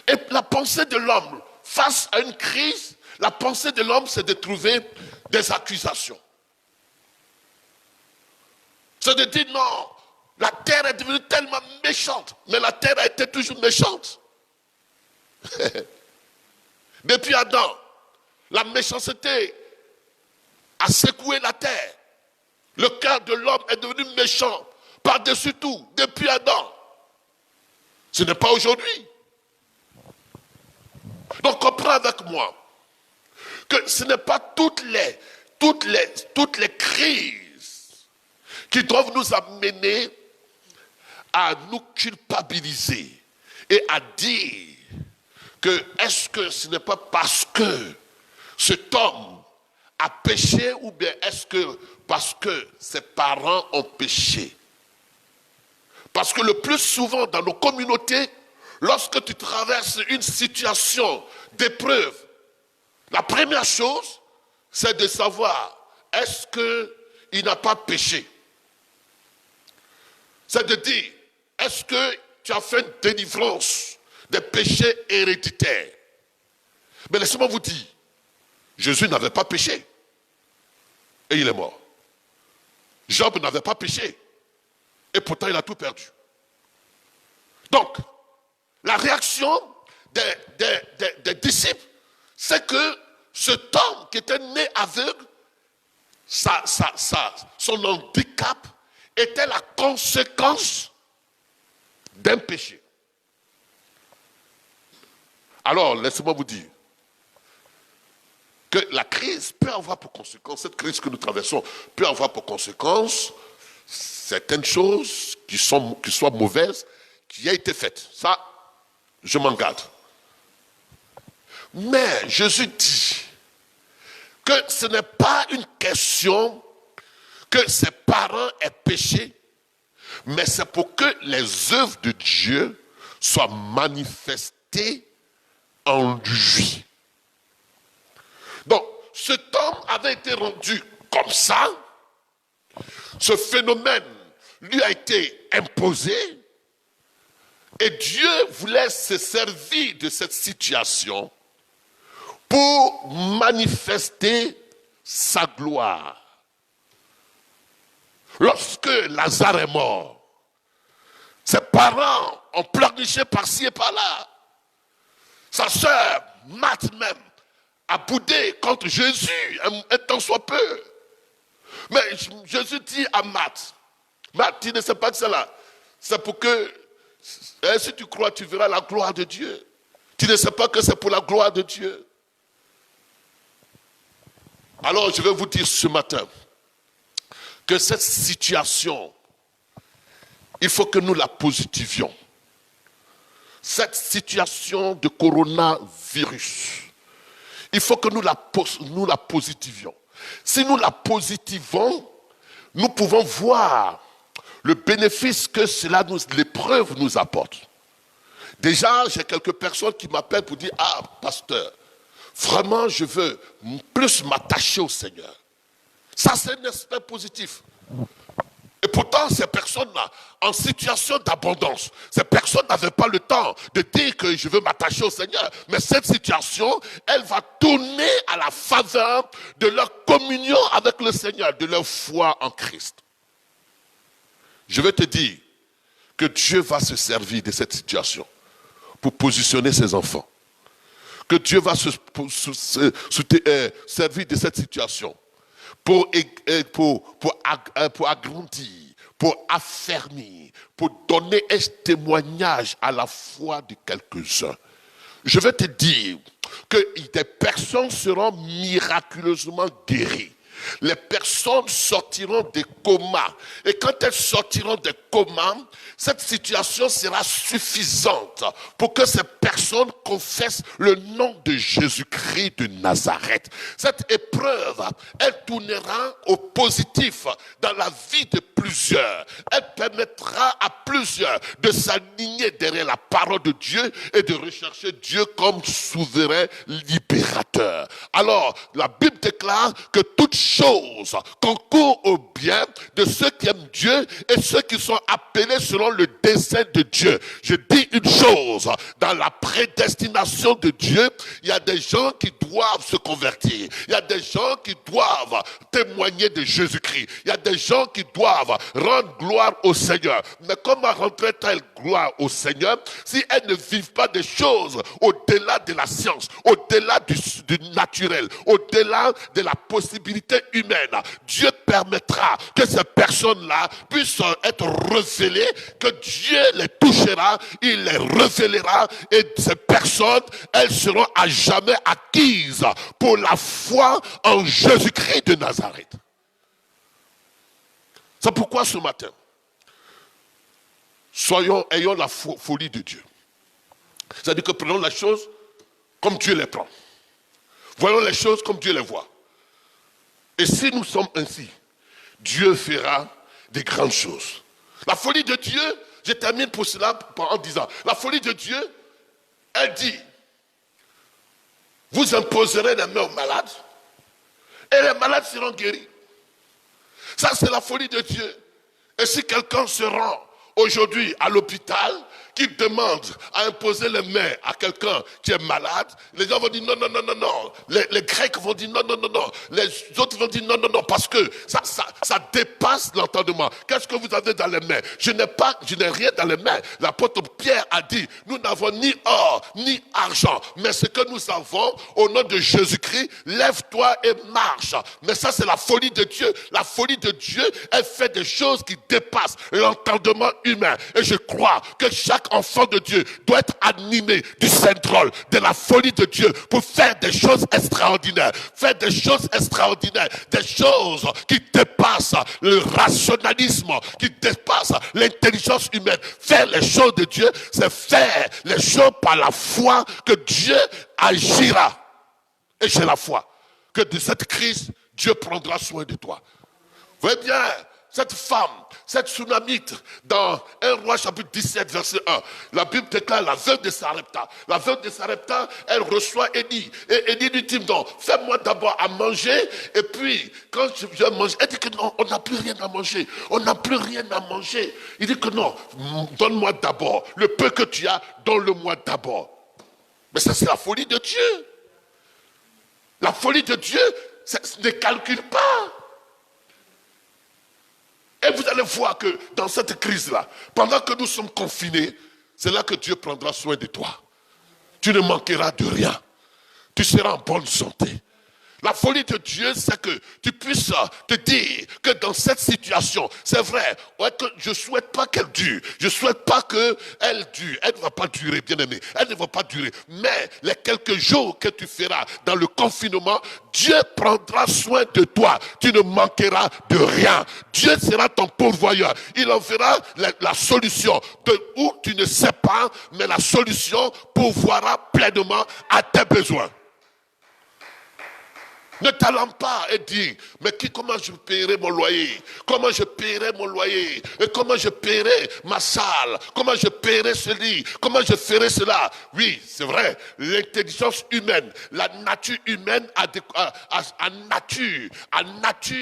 Et la pensée de l'homme, face à une crise, la pensée de l'homme, c'est de trouver des accusations. C'est de dire non, la terre est devenue tellement méchante, mais la terre a été toujours méchante. Depuis Adam, la méchanceté a secoué la terre. Le cœur de l'homme est devenu méchant par-dessus tout, depuis Adam. Ce n'est pas aujourd'hui. Donc comprends avec moi que ce n'est pas toutes les crises qui doivent nous amener à nous culpabiliser et à dire que est-ce que ce n'est pas parce que cet homme a péché ou bien est-ce que parce que ses parents ont péché? Parce que le plus souvent dans nos communautés, lorsque tu traverses une situation d'épreuve, la première chose, c'est de savoir est-ce qu'il n'a pas péché? C'est de dire, est-ce que tu as fait une délivrance des péchés héréditaires? Mais laissez-moi vous dire, Jésus n'avait pas péché et il est mort. Job n'avait pas péché et pourtant il a tout perdu. Donc, la réaction des disciples, c'est que cet homme qui était né aveugle, son handicap était la conséquence d'un péché. Alors, laissez-moi vous dire que la crise peut avoir pour conséquence, cette crise que nous traversons peut avoir pour conséquence certaines choses qui soient mauvaises, qui a été faites. Ça, je m'en garde. Mais Jésus dit que ce n'est pas une question que ses parents aient péché, mais c'est pour que les œuvres de Dieu soient manifestées en lui. Donc, cet homme avait été rendu comme ça. Ce phénomène lui a été imposé. Et Dieu voulait se servir de cette situation pour manifester sa gloire. Lorsque Lazare est mort, ses parents ont pleurniché par-ci et par-là. Sa sœur, Marthe même, a boudé contre Jésus, un tant soit peu. Mais Jésus dit à Marthe, Marthe, tu ne sais pas que c'est là. C'est pour que, si tu crois, tu verras la gloire de Dieu. Tu ne sais pas que c'est pour la gloire de Dieu. Alors, je vais vous dire ce matin que cette situation, il faut que nous la positivions. Cette situation de coronavirus, il faut que nous la positivions. Si nous la positivons, nous pouvons voir le bénéfice que l'épreuve nous apporte. Déjà, j'ai quelques personnes qui m'appellent pour dire, ah, pasteur, vraiment, je veux plus m'attacher au Seigneur. Ça, c'est un aspect positif. Et pourtant, ces personnes-là, en situation d'abondance, ces personnes n'avaient pas le temps de dire que je veux m'attacher au Seigneur. Mais cette situation, elle va tourner à la faveur de leur communion avec le Seigneur, de leur foi en Christ. Je vais te dire que Dieu va se servir de cette situation pour positionner ses enfants. Que Dieu va se servir de cette situation pour agrandir, pour affermir, pour donner un témoignage à la foi de quelques-uns. Je vais te dire que des personnes seront miraculeusement guéries. Les personnes sortiront des comas. Et quand elles sortiront des comas, cette situation sera suffisante pour que ces personnes confessent le nom de Jésus-Christ de Nazareth. Cette épreuve, elle tournera au positif dans la vie de plusieurs. Elle permettra à plusieurs de s'aligner derrière la parole de Dieu et de rechercher Dieu comme souverain libérateur. Alors, la Bible déclare que toute chose concourt au bien de ceux qui aiment Dieu et ceux qui sont appelés selon le dessein de Dieu. Je dis une chose, dans la prédestination de Dieu, il y a des gens qui doivent se convertir. Il y a des gens qui doivent témoigner de Jésus-Christ. Il y a des gens qui doivent rendre gloire au Seigneur. Mais comment rentrer-elle gloire au Seigneur si elles ne vivent pas des choses au-delà de la science, au-delà du naturel, au-delà de la possibilité humaine? Dieu permettra que ces personnes-là puissent être révélées, que Dieu les touchera, il les révélera et ces personnes, elles seront à jamais acquises pour la foi en Jésus-Christ de Nazareth. C'est pourquoi ce matin, ayons la folie de Dieu. C'est-à-dire que prenons les choses comme Dieu les prend. Voyons les choses comme Dieu les voit. Et si nous sommes ainsi, Dieu fera des grandes choses. La folie de Dieu, je termine pour cela en disant, la folie de Dieu, elle dit, vous imposerez les mains aux malades et les malades seront guéris. Ça, c'est la folie de Dieu. Et si quelqu'un se rend aujourd'hui à l'hôpital, qui demande à imposer les mains à quelqu'un qui est malade, les gens vont dire non, non, non, non, non. Les Grecs vont dire non, non, non, non. Les autres vont dire non, non, non, parce que ça dépasse l'entendement. Qu'est-ce que vous avez dans les mains? Je n'ai rien dans les mains. L'apôtre Pierre a dit, nous n'avons ni or, ni argent, mais ce que nous avons, au nom de Jésus-Christ, lève-toi et marche. Mais ça, c'est la folie de Dieu. La folie de Dieu, elle fait des choses qui dépassent l'entendement humain. Et je crois que chaque enfant de Dieu doit être animé du syndrome, de la folie de Dieu pour faire des choses extraordinaires. Faire des choses extraordinaires. Des choses qui dépassent le rationalisme, qui dépassent l'intelligence humaine. Faire les choses de Dieu, c'est faire les choses par la foi que Dieu agira. Et j'ai la foi que de cette crise, Dieu prendra soin de toi. Vous voyez bien, cette femme, cette Sunamite, dans 1 Roi chapitre 17, verset 1, la Bible déclare la veuve de Sarepta. La veuve de Sarepta, elle reçoit Élie. Et Élie lui dit, non, fais-moi d'abord à manger, et puis, quand je mange, elle dit que non, on n'a plus rien à manger. On n'a plus rien à manger. Il dit que non, donne-moi d'abord. Le peu que tu as, donne-le-moi d'abord. Mais ça, c'est la folie de Dieu. La folie de Dieu, ça ne calcule pas. Et vous allez voir que dans cette crise-là, pendant que nous sommes confinés, c'est là que Dieu prendra soin de toi. Tu ne manqueras de rien. Tu seras en bonne santé. La folie de Dieu, c'est que tu puisses te dire que dans cette situation, c'est vrai, que je ne souhaite pas qu'elle dure. Je ne souhaite pas qu'elle dure. Elle ne va pas durer, bien aimé. Elle ne va pas durer. Mais les quelques jours que tu feras dans le confinement, Dieu prendra soin de toi. Tu ne manqueras de rien. Dieu sera ton pourvoyeur. Il enverra la solution de où tu ne sais pas, mais la solution pourvoira pleinement à tes besoins. Ne t'allons pas et dis, mais comment je paierai mon loyer? Comment je paierai mon loyer? Et comment je paierai ma salle? Comment je paierai ce lit? Comment je ferai cela? Oui, c'est vrai, l'intelligence humaine, la nature humaine a nature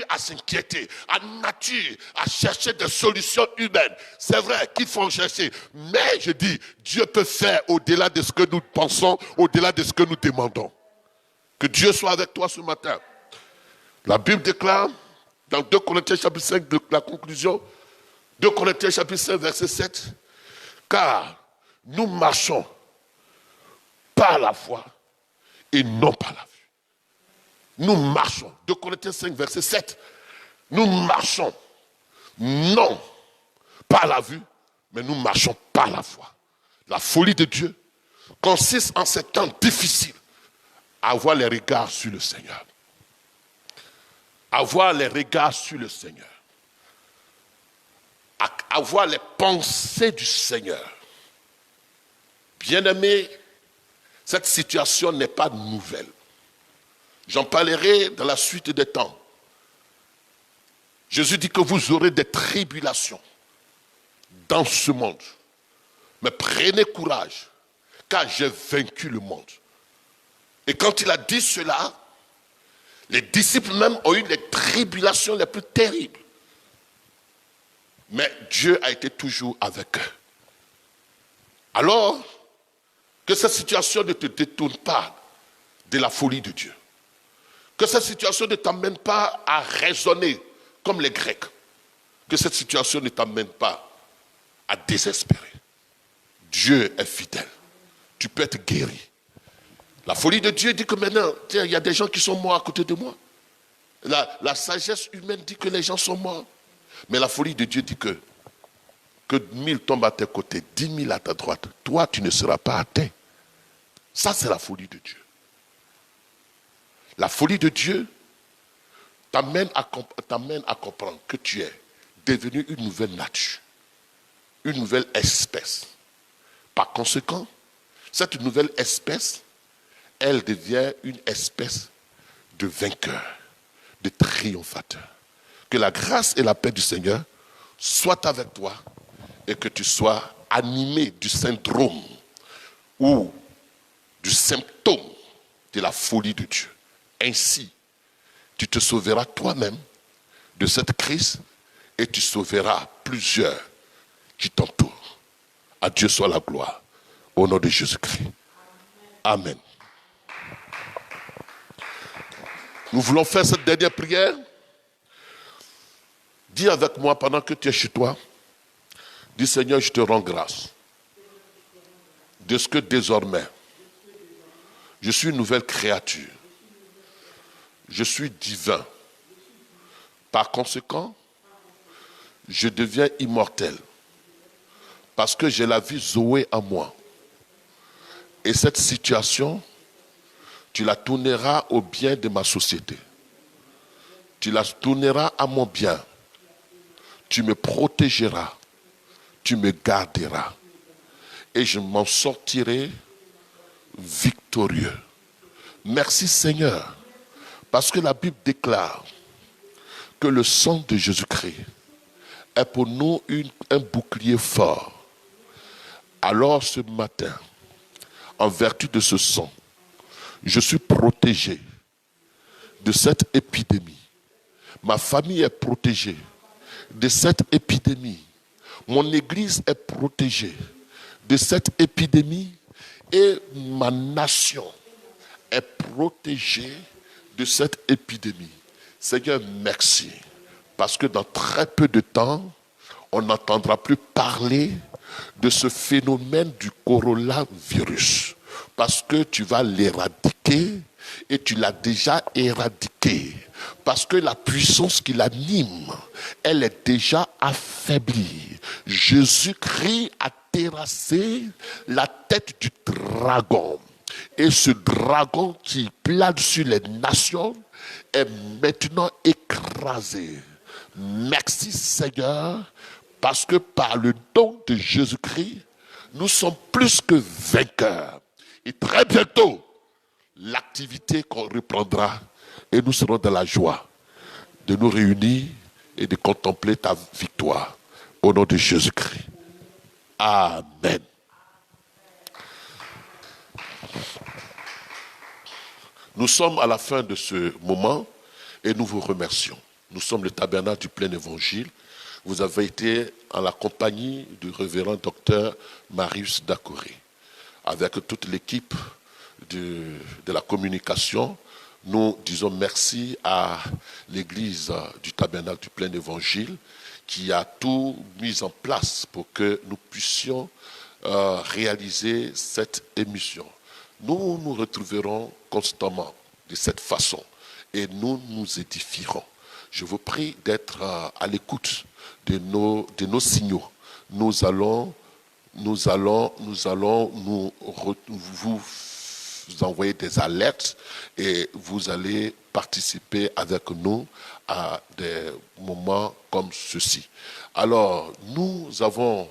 à s'inquiéter, à nature à chercher des solutions humaines. C'est vrai qu'il faut en chercher, mais je dis, Dieu peut faire au-delà de ce que nous pensons, au-delà de ce que nous demandons. Que Dieu soit avec toi ce matin. La Bible déclare, dans 2 Corinthiens chapitre 5, de la conclusion, 2 Corinthiens chapitre 5, verset 7, car nous marchons par la foi et non par la vue. Nous marchons, 2 Corinthiens 5, verset 7, nous marchons non par la vue, mais nous marchons par la foi. La folie de Dieu consiste en ces temps difficiles avoir les regards sur le Seigneur. Avoir les regards sur le Seigneur. Avoir les pensées du Seigneur. Bien-aimé, cette situation n'est pas nouvelle. J'en parlerai dans la suite des temps. Jésus dit que vous aurez des tribulations dans ce monde. Mais prenez courage, car j'ai vaincu le monde. Et quand il a dit cela, les disciples même ont eu les tribulations les plus terribles. Mais Dieu a été toujours avec eux. Alors, que cette situation ne te détourne pas de la folie de Dieu. Que cette situation ne t'amène pas à raisonner comme les Grecs. Que cette situation ne t'amène pas à désespérer. Dieu est fidèle. Tu peux être guéri. La folie de Dieu dit que maintenant, tiens, il y a des gens qui sont morts à côté de moi. La sagesse humaine dit que les gens sont morts. Mais la folie de Dieu dit que 1000 tombent à tes côtés, 10 000 à ta droite. Toi, tu ne seras pas atteint. Ça, c'est la folie de Dieu. La folie de Dieu t'amène à comprendre que tu es devenu une nouvelle nature, une nouvelle espèce. Par conséquent, cette nouvelle espèce, elle devient une espèce de vainqueur, de triomphateur. Que la grâce et la paix du Seigneur soient avec toi et que tu sois animé du syndrome ou du symptôme de la folie de Dieu. Ainsi, tu te sauveras toi-même de cette crise et tu sauveras plusieurs qui t'entourent. À Dieu soit la gloire. Au nom de Jésus-Christ. Amen. Nous voulons faire cette dernière prière. Dis avec moi pendant que tu es chez toi. Dis Seigneur, je te rends grâce de ce que désormais, je suis une nouvelle créature. Je suis divin. Par conséquent, je deviens immortel. Parce que j'ai la vie Zoé en moi. Et cette situation, tu la tourneras au bien de ma société. Tu la tourneras à mon bien. Tu me protégeras. Tu me garderas. Et je m'en sortirai victorieux. Merci Seigneur. Parce que la Bible déclare que le sang de Jésus-Christ est pour nous un bouclier fort. Alors ce matin, en vertu de ce sang, je suis protégé de cette épidémie. Ma famille est protégée de cette épidémie. Mon église est protégée de cette épidémie et ma nation est protégée de cette épidémie. Seigneur, merci. Parce que dans très peu de temps, on n'entendra plus parler de ce phénomène du coronavirus. Parce que tu vas l'éradiquer et tu l'as déjà éradiqué. Parce que la puissance qui l'anime, elle est déjà affaiblie. Jésus-Christ a terrassé la tête du dragon. Et ce dragon qui plane sur les nations est maintenant écrasé. Merci Seigneur, parce que par le don de Jésus-Christ, nous sommes plus que vainqueurs. Et très bientôt, l'activité qu'on reprendra et nous serons dans la joie de nous réunir et de contempler ta victoire. Au nom de Jésus-Christ. Amen. Nous sommes à la fin de ce moment et nous vous remercions. Nous sommes le tabernacle du plein évangile. Vous avez été en la compagnie du révérend docteur Marius Dakoré. Avec toute l'équipe de la communication, nous disons merci à l'église du tabernacle du plein évangile qui a tout mis en place pour que nous puissions réaliser cette émission. Nous nous retrouverons constamment de cette façon et nous nous édifierons. Je vous prie d'être à l'écoute de nos signaux. Nous allons vous envoyer des alertes et vous allez participer avec nous à des moments comme ceci. Alors, nous avons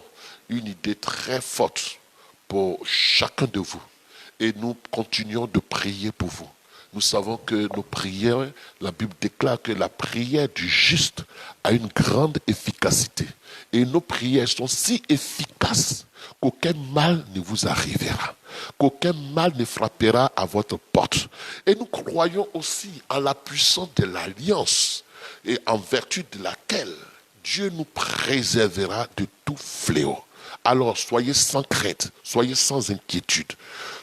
une idée très forte pour chacun de vous et nous continuons de prier pour vous. Nous savons que nos prières, la Bible déclare que la prière du juste a une grande efficacité. Et nos prières sont si efficaces qu'aucun mal ne vous arrivera, qu'aucun mal ne frappera à votre porte. Et nous croyons aussi en la puissance de l'alliance et en vertu de laquelle Dieu nous préservera de tout fléau. Alors soyez sans crainte, soyez sans inquiétude,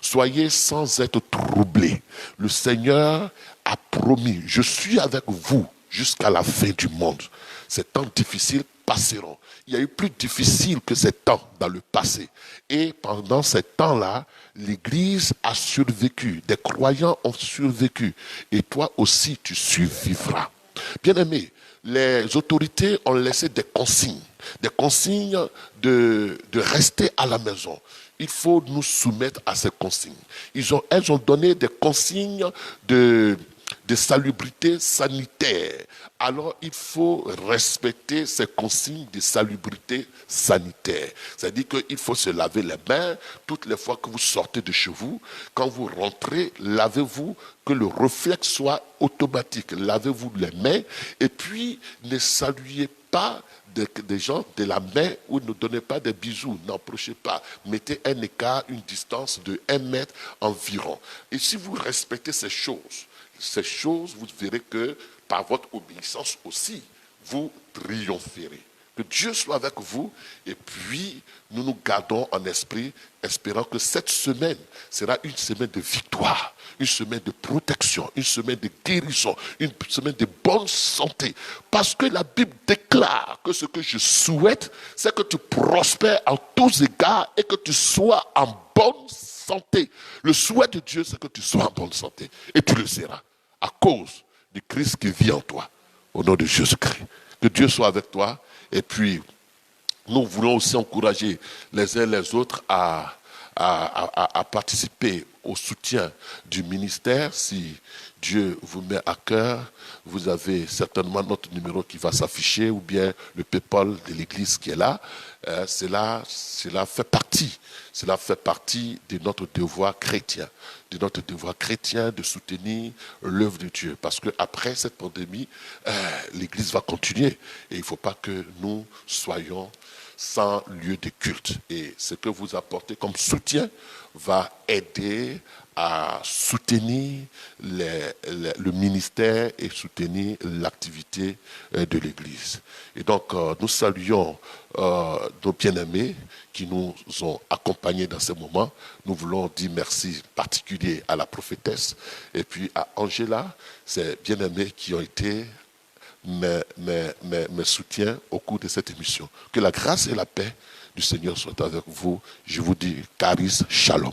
soyez sans être troublés. Le Seigneur a promis, je suis avec vous jusqu'à la fin du monde. Ces temps difficiles passeront. Il y a eu plus difficile que ces temps dans le passé. Et pendant ces temps-là, l'Église a survécu, des croyants ont survécu. Et toi aussi, tu survivras. Bien-aimés, les autorités ont laissé des consignes de rester à la maison. Il faut nous soumettre à ces consignes. Elles ont donné des consignes de salubrité sanitaire. Alors, il faut respecter ces consignes de salubrité sanitaire. C'est-à-dire qu'il faut se laver les mains toutes les fois que vous sortez de chez vous. Quand vous rentrez, lavez-vous, que le réflexe soit automatique. Lavez-vous les mains et puis ne saluez pas des gens de la main ou ne donnez pas des bisous, n'approchez pas. Mettez un écart, une distance de 1 mètre environ. Et si vous respectez ces choses, vous verrez que par votre obéissance aussi, vous triompherez. Que Dieu soit avec vous et puis nous nous gardons en esprit, espérant que cette semaine sera une semaine de victoire, une semaine de protection, une semaine de guérison, une semaine de bonne santé. Parce que la Bible déclare que ce que je souhaite, c'est que tu prospères en tous égards et que tu sois en bonne santé. Le souhait de Dieu, c'est que tu sois en bonne santé et tu le seras à cause du Christ qui vit en toi, au nom de Jésus-Christ. Que Dieu soit avec toi. Et puis, nous voulons aussi encourager les uns les autres à participer au soutien du ministère. Si Dieu vous met à cœur, vous avez certainement notre numéro qui va s'afficher ou bien le PayPal de l'église qui est là. Cela fait partie de notre devoir chrétien, de soutenir l'œuvre de Dieu. Parce qu'après cette pandémie, l'église va continuer et il ne faut pas que nous soyons sans lieu de culte. Et ce que vous apportez comme soutien va aider à soutenir le ministère et soutenir l'activité de l'Église. Et donc, nous saluons nos bien-aimés qui nous ont accompagnés dans ce moment. Nous voulons dire merci particulier à la prophétesse et puis à Angela, ces bien-aimés qui ont été mes soutiens au cours de cette émission. Que la grâce et la paix du Seigneur soient avec vous. Je vous dis, charis, shalom.